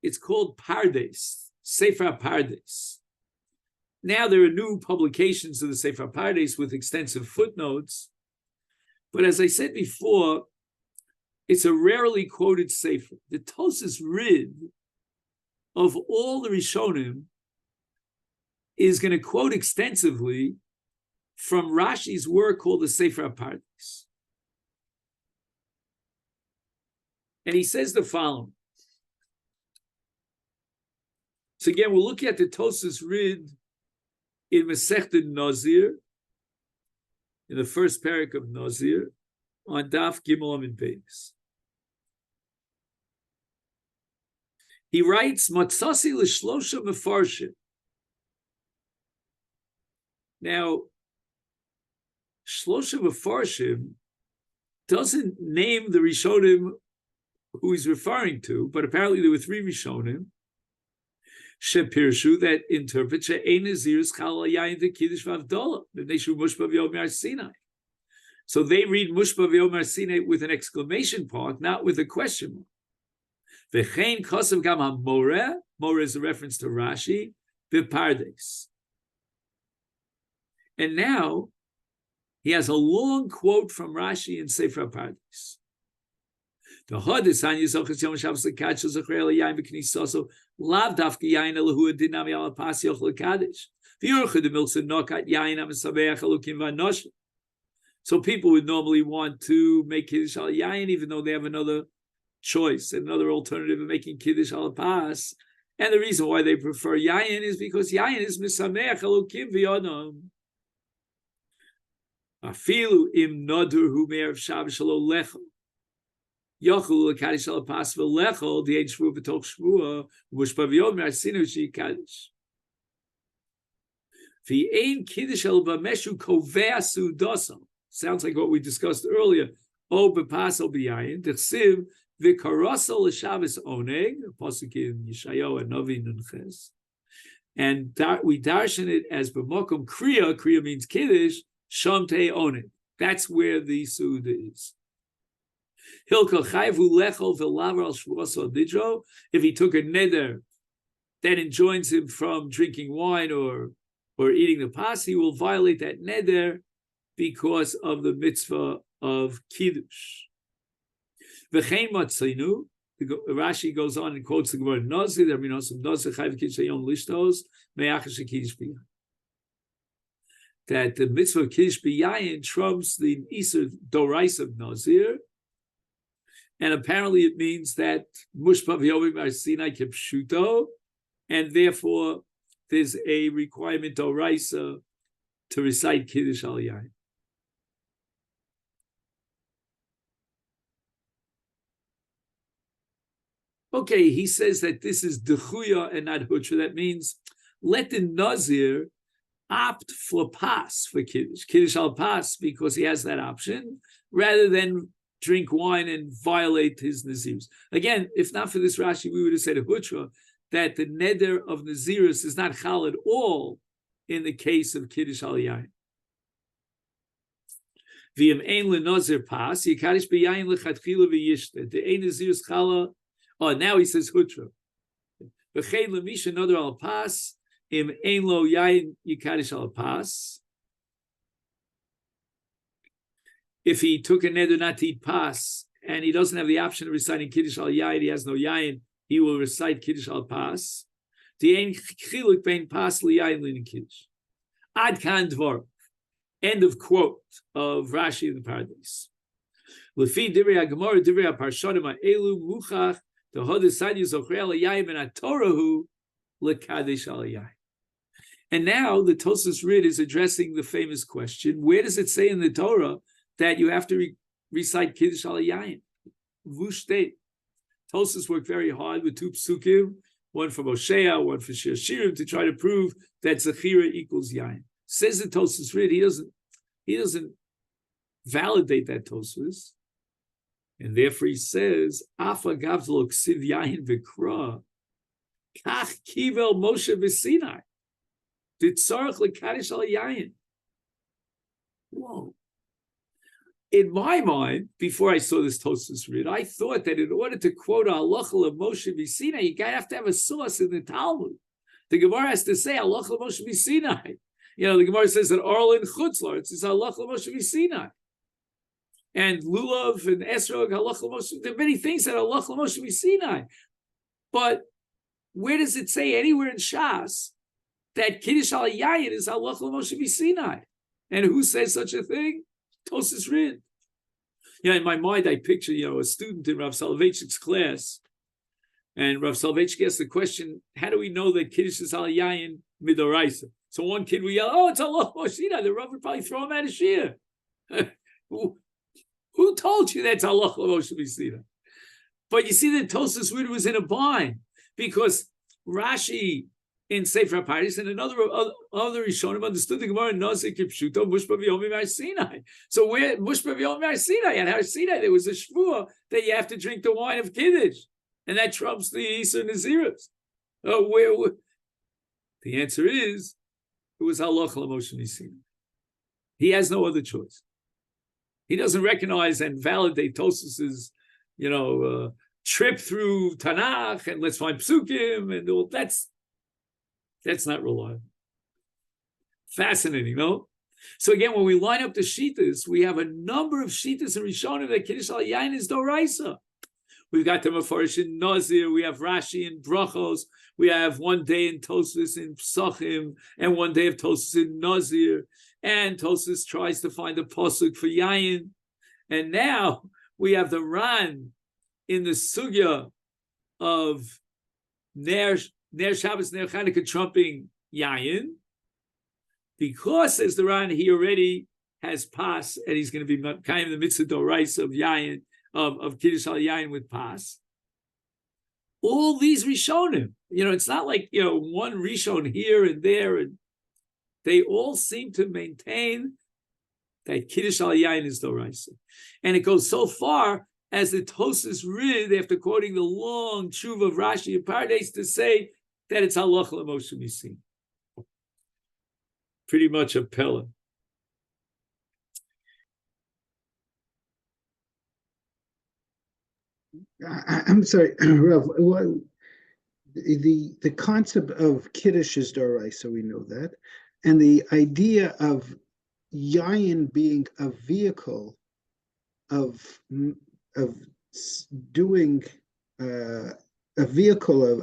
It's called Pardes, Sefer Pardes. Now there are new publications of the Sefer Pardes with extensive footnotes, but as I said before, it's a rarely quoted Sefer. The Tosas Rid of all the Rishonim is going to quote extensively from Rashi's work called the Sefer HaPardes. And he says the following. So again, we'll look at the Tosas Rid in Masechta Nazir, in the first parak of Nazir, on Daf Gimel Amid Beis. He writes, Matzasi l'shlosha mefarshim. Now, Shlosha mefarshim doesn't name the Rishonim who he's referring to, but apparently there were three Rishonim, Shepirshu, that interpret She'ein Nazirus Chal Yayin V'Kiddush V'Avdolah, V'Neshu Mushba V'Yomer Sinai. So they read Mushba V'Yomer Sinai with an exclamation mark, not with a question mark. V'chein kosav gam ha-moreh, moreh is a reference to Rashi, v'pardes. And now, he has a long quote from Rashi in Sefer HaPardes. The hadis han yizochas yom shabbos l'kadsh l'zachrei l'yayin v'knisaso lav dafka yayin elahu adinami al pas yoch l'kadsh v'yorcha de milsa nokat yayin ha'mesabeach elukim v'anoshim. So people would normally want to make Kiddush al yayin even though they have another choice, another alternative of making Kiddush al pas. And the reason why they prefer yayin is because yayin is misameach elukim v'yonam. Afilu im nodur hu me'erev Shabbos shelo lechol. Yochel l'kadish al pas v'lechol the age shvuah v'toch shvuah v'mushpa v'yomer asinu she'ikadish. V'ein Kiddush el b'meshu kovea su'dosam. Sounds like what we discussed earlier. O b'pas o b'yayin t'chsiv v'karosel l'shabbos oneg, a pasuk in Yeshayahu and Navi Nunches. And we darshan it as b'mokum kriya. Kriya means Kiddush. Shamte oneg. That's where the Suda is. Hilka chayvu lechol v'lavar al shvuas adidro. If he took a neder that enjoins him from drinking wine or eating the pas, he will violate that neder because of the mitzvah of Kiddush. V'chein matzinu. Rashi goes on and quotes the Gemara Nazir. There be some Nazir chayv kiddush hayom lishtos me'achash kiddush b'yayin. That the mitzvah of Kiddush b'yayin trumps the Isur Dorais of Nazir, and apparently it means that Mushpa v'yomim arsinai kepshuto, and therefore there's a requirement Doraisa to recite Kiddush al yayin. Okay, he says that this is dechuya and not hutra. That means let the nazir opt for pas for kiddush al pas, because he has that option, rather than drink wine and violate his nazirs. Again, if not for this Rashi, we would have said a hutra, that the neder of naziris is not chal at all in the case of kiddush al yain. V'im ein lenazir pas yikadish b'yayin lechatchila v'yishte. The ein naziris chala. Oh, now he says hutra. V'chein lemisha neder al pas im ein lo yayin yikadish al pas. If he took a neder not to eat pas and he doesn't have the option of reciting kiddush al yayin, he has no yayin, he will recite kiddush al pas. The ein chiluk bein pas liyayin lin kiddush. Ad kan dvar. End of quote of Rashi in the Paradise. Lefi divrei haGemara divrei haParshanim ha'elu muchach the hodesadi zochrei al yayin and atorahu lekadesh al yayin. And now the Tosfos Rid is addressing the famous question: where does it say in the Torah that you have to recite kiddush al yayin? Vushte. Tosfos worked very hard with two psukim, one for Moshe, one for Shir Shirim, to try to prove that zechira equals yayin. Says the Tosfos Rid, he doesn't validate that Tosfos, and therefore he says, Afa gavzlo ksiv yayin v'kra, kach kivel Moshe v'Sinai, ditzarach lekadosh al yayin. Whoa. In my mind, before I saw this Tosfos Rid, I thought that in order to quote halacha of Moshe v'Sinai, you have to have a source in the Talmud. The Gemara has to say halacha of Moshe v'Sinai. The Gemara says that Arlen Chutzlar, it says halacha Moshe v'Sinai, and lulav and esrog halacha Moshe. There are many things that halacha Moshe v'Sinai, but where does it say anywhere in Shas that kiddush al yayin is halacha Moshe v'Sinai? And who says such a thing? Tosfos Rid. In my mind, I picture a student in Rav Soloveitchik's class, and Rav Soloveitchik asked the question: how do we know that kiddush is al yayin midoraisa? So one kid will yell, "Oh, it's Allah Moshina." The Rav would probably throw him out of Shia. Who told you that's Allah Moshina? But you see that Tosfos Rid was in a bind, because Rashi in Sefer HaParadis and other Rishonim understood the Gemara Nazik Kipshuto Mushba V'Yomi Sinai. So where Mushba V'Yomi Sinai, and Har Sinai, there was a shvua that you have to drink the wine of Kiddush, and that trumps the Yisur Naziros. The answer is, it was halacha l'Moshe Sinai. He has no other choice. He doesn't recognize and validate Tosfos's, trip through Tanakh and let's find psukim and all. That's not reliable. Fascinating, no? So again, when we line up the shittas, we have a number of shittas and Rishonim that kiddush al yayin is doraisa. We've got the Mefarish in Nazir, we have Rashi in Brachos, we have one day in Tosfos in Psachim, and one day of Tosfos in Nazir, and Tosfos tries to find a pasuk for Yayin. And now we have the Ran in the Sugya of Ner Shabbos, Ner Chanukah trumping Yayin, because, as the Ran, he already has pas, and he's going to be kind of the mitzvah doraisa of Yayin, of Kiddush al Yayin with pas. All these Rishonim, it's not like, one Rishon here and there, and they all seem to maintain that Kiddush al Yayin is doraisa. And it goes so far as the Tosfos Rid, after quoting the long tshuva of Rashi and Pardes, to say that it's halacha l'Moshe Sinai. Pretty much a pella. I'm sorry, Rav. The concept of Kiddush is doraisa, we know that, and the idea of yayin being a vehicle of doing a vehicle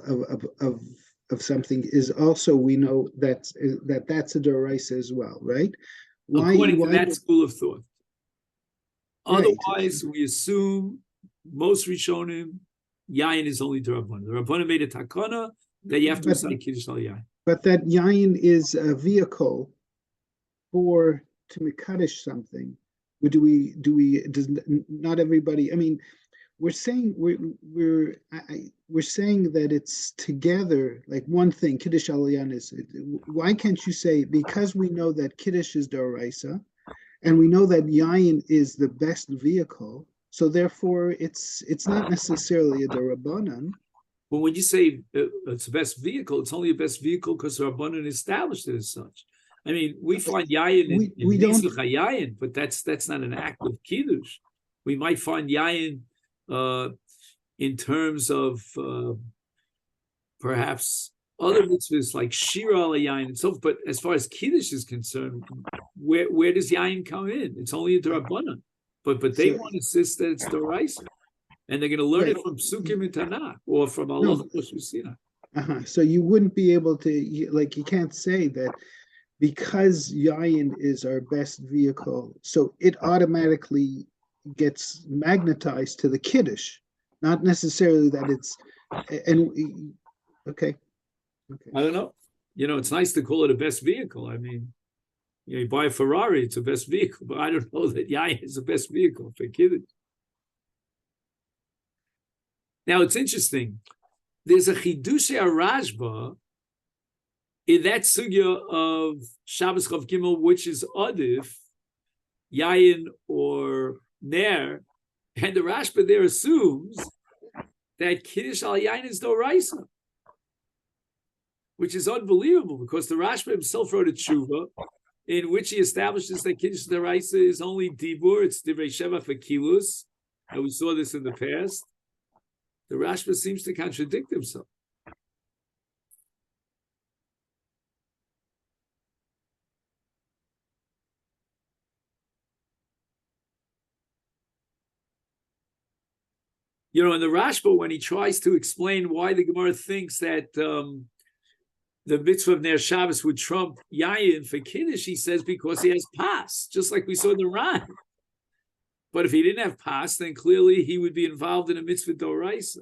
of something is also, we know that's a doraisa as well, right? According to that school of thought. Otherwise, we assume most Rishonim, Yayin is only D'Rabbanan. The Rabbanan made a takana that you have to recite Kiddush al Yayin. But that Yayin is a vehicle to Mekadesh something. Does not everybody, we're saying we're saying that it's together, like one thing. Kiddush Alayan is. Why can't you say, because we know that Kiddush is Doraisa, and we know that Yayin is the best vehicle, so therefore it's not necessarily a Darabanan. But when you say it's the best vehicle, it's only a best vehicle because the Rabbanan established it as such. I mean, we find Yayin in Mizrach Yayin, but that's not an act of Kiddush. We might find Yayin in terms of perhaps other mitzvahs like Shira al Yayin and so forth. But as far as Kiddush is concerned, where does Yayin come in? It's only a Darabanan. But they want to insist that it's Doraisa. And they're going to learn it from Psukim and Tanakh or from Allah. So you wouldn't be able to, like, you can't say that because Yayin is our best vehicle, so it automatically gets magnetized to the Kiddush, not necessarily that it's, and okay. I don't know. It's nice to call it a best vehicle. I mean, you buy a Ferrari, it's a best vehicle, but I don't know that Yayin is the best vehicle for Kiddush. Now, it's interesting. There's a Chidushei Rashba in that sugya of Shabbos Chav Gimel, which is Adif, Yayin or Ner, and the Rashba there assumes that Kiddush al Yayin is Doraisa, which is unbelievable because the Rashba himself wrote a tshuva in which he establishes that Kiddush Doraisa is only Dibur, it's Divrei Sheva for Kilus, and we saw this in the past. The Rashba seems to contradict himself. In the Rashba, when he tries to explain why the Gemara thinks that the mitzvah of Ner Shabbos would trump Yayin for Kiddush, he says because he has pas, just like we saw in the Ran. But if he didn't have pas, then clearly he would be involved in a mitzvah Doraisa.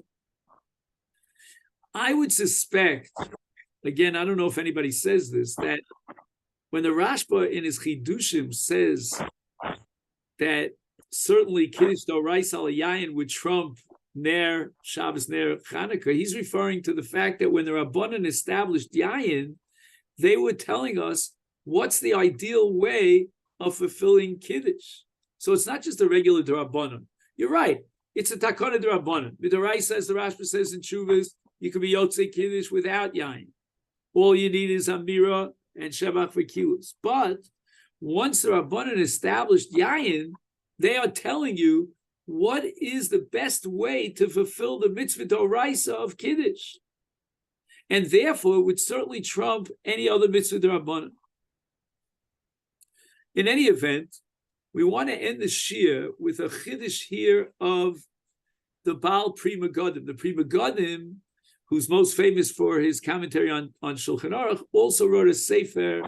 I would suspect, again, I don't know if anybody says this, that when the Rashba in his Chidushim says that certainly Kiddush Doraisa al Yayin would trump Ner Shabbos, Ner Chanukah, he's referring to the fact that when the Rabbanan established Yayin, they were telling us what's the ideal way of fulfilling Kiddush. So it's not just a regular Rabbanan. You're right. It's a Takana Rabbanan. Midoraisa, as the Rashba says in Chuvas, you could be Yotzei Kiddush without Yain. All you need is Amira and Shevach for Kilus. But once the Rabbanan established Yain, they are telling you what is the best way to fulfill the mitzvah d'oraisa of Kiddush. And therefore, it would certainly trump any other mitzvah d'Rabbanan. In any event, we want to end the shir with a chiddush here of the Baal Pri Megadim. The Pri Megadim, who's most famous for his commentary on Shulchan Aruch, also wrote a sefer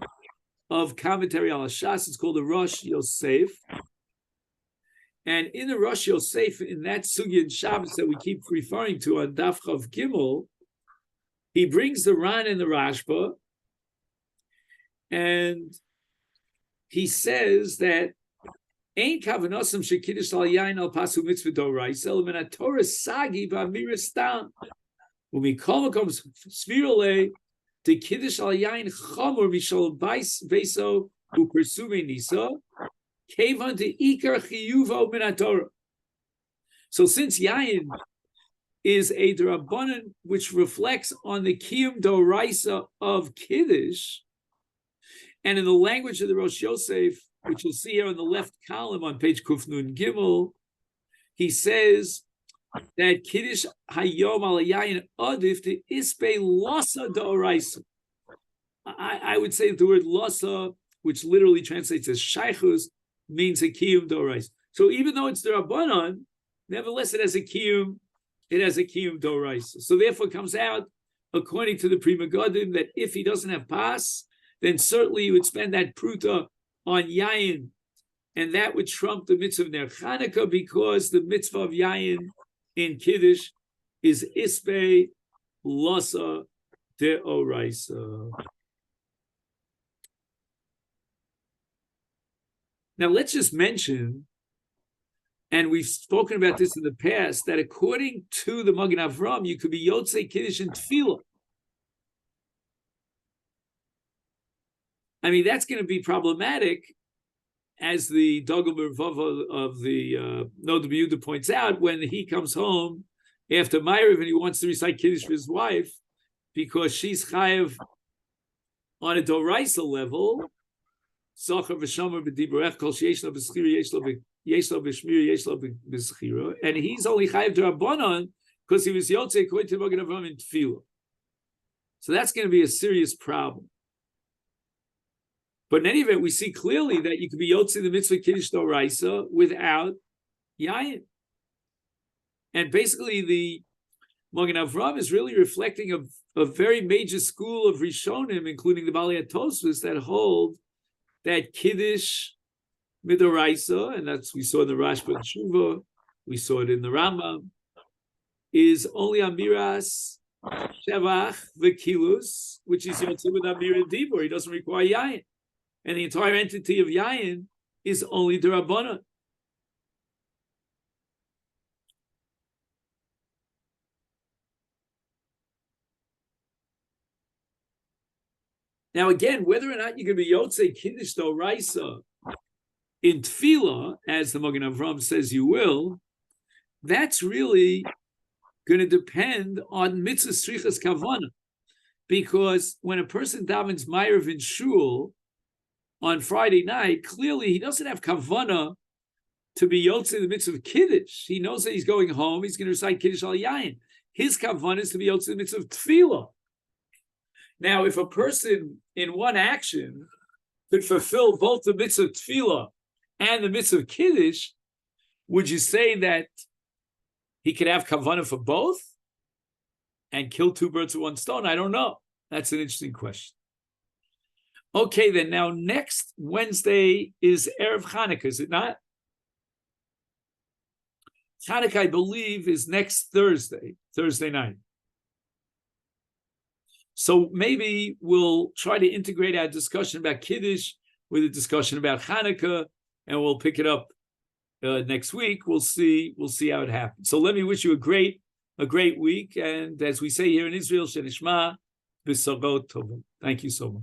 of commentary on Shas. It's called the Rosh Yosef. And in the Rosh Yosef, in that sugya in Shabbos that we keep referring to on Daf Chav Gimel, he brings the Ran and the Rashba, and he says that Ein kavanasam shekiddush al yain al pasu mitzvah doraisa elemen Torah sagi v'amira stam. When we call comes svirole the kiddush al yain chamor mishal beso who pursuing nisa kevan to ikar chiyuvo min Torah. So since yain is a drabanan which reflects on the kiyum doraisa of kiddush, and in the language of the Rosh Yosef, which you'll see here on the left column on page Kuf Nun Gimel, he says that Kiddush Hayom al Yayin Adif to Ispe Lasa D'Oraisa. I would say the word Lasa, which literally translates as Shaychus, means a Kiyum D'Oraisa. So even though it's the Rabbanon, nevertheless it has a Kiyum D'Oraisa. So therefore it comes out, according to the Pri Megadim, that if he doesn't have Pas, then certainly he would spend that Pruta on Yayin, and that would trump the mitzvah of Ner Chanukah, because the mitzvah of Yayin in Kiddush is Ispe Lasa De'oraisa. Now let's just mention And we've spoken about this in the past, that according to the Magen Avram, you could be Yotzei Kiddush and Tefillah. I mean, that's going to be problematic, as the Dogel Mervava of the Noda B'Yehuda points out, when he comes home after Ma'ariv and he wants to recite Kiddush for his wife, because she's chayav on a Doraisa level, Zocher v'shomer b'diberech kol sheyesh lo b'schira yesh lo b'shmir yesh lo b'schira, and he's only chayav d'Rabbanan because he was Yotzei according to Magen Avram in Tefillah. So that's going to be a serious problem. But in any event, we see clearly that you could be Yotzei the mitzvah Kiddush Doraisa without Yayin. And basically, the Magen Avram is really reflecting a very major school of Rishonim, including the Balei HaTosfos, that hold that Kiddush Midoraisa, and that's we saw in the Rashba and Shuva, we saw it in the Rambam, is only Amiras Shevach V'Kilus, which is Yotzei with Amir Dibur. He doesn't require Yayin. And the entire entity of Yayin is only D'Rabbanan. Now again, whether or not you're going to be Yotzei Kiddush Doraisa in Tefillah, as the Magen Avram says you will, that's really going to depend on Mitzvah Strichas Kavana. Because when a person davens Ma'ariv in Shul on Friday night, clearly he doesn't have Kavana to be Yotzei the mitzvah of Kiddush. He knows that he's going home, he's going to recite Kiddush al Yayin. His Kavana is to be Yotzei the mitzvah of Tefillah. Now, if a person in one action could fulfill both the mitzvah of Tefillah and the mitzvah of Kiddush, would you say that he could have Kavana for both and kill two birds with one stone? I don't know. That's an interesting question. Okay, then now next Wednesday is Erev Chanukah, is it not? Chanukah, I believe, is next Thursday night. So maybe we'll try to integrate our discussion about Kiddush with a discussion about Chanukah, and we'll pick it up next week. We'll see how it happens. So let me wish you a great week, and as we say here in Israel, Shenishma b'sarot tovim. Thank you so much.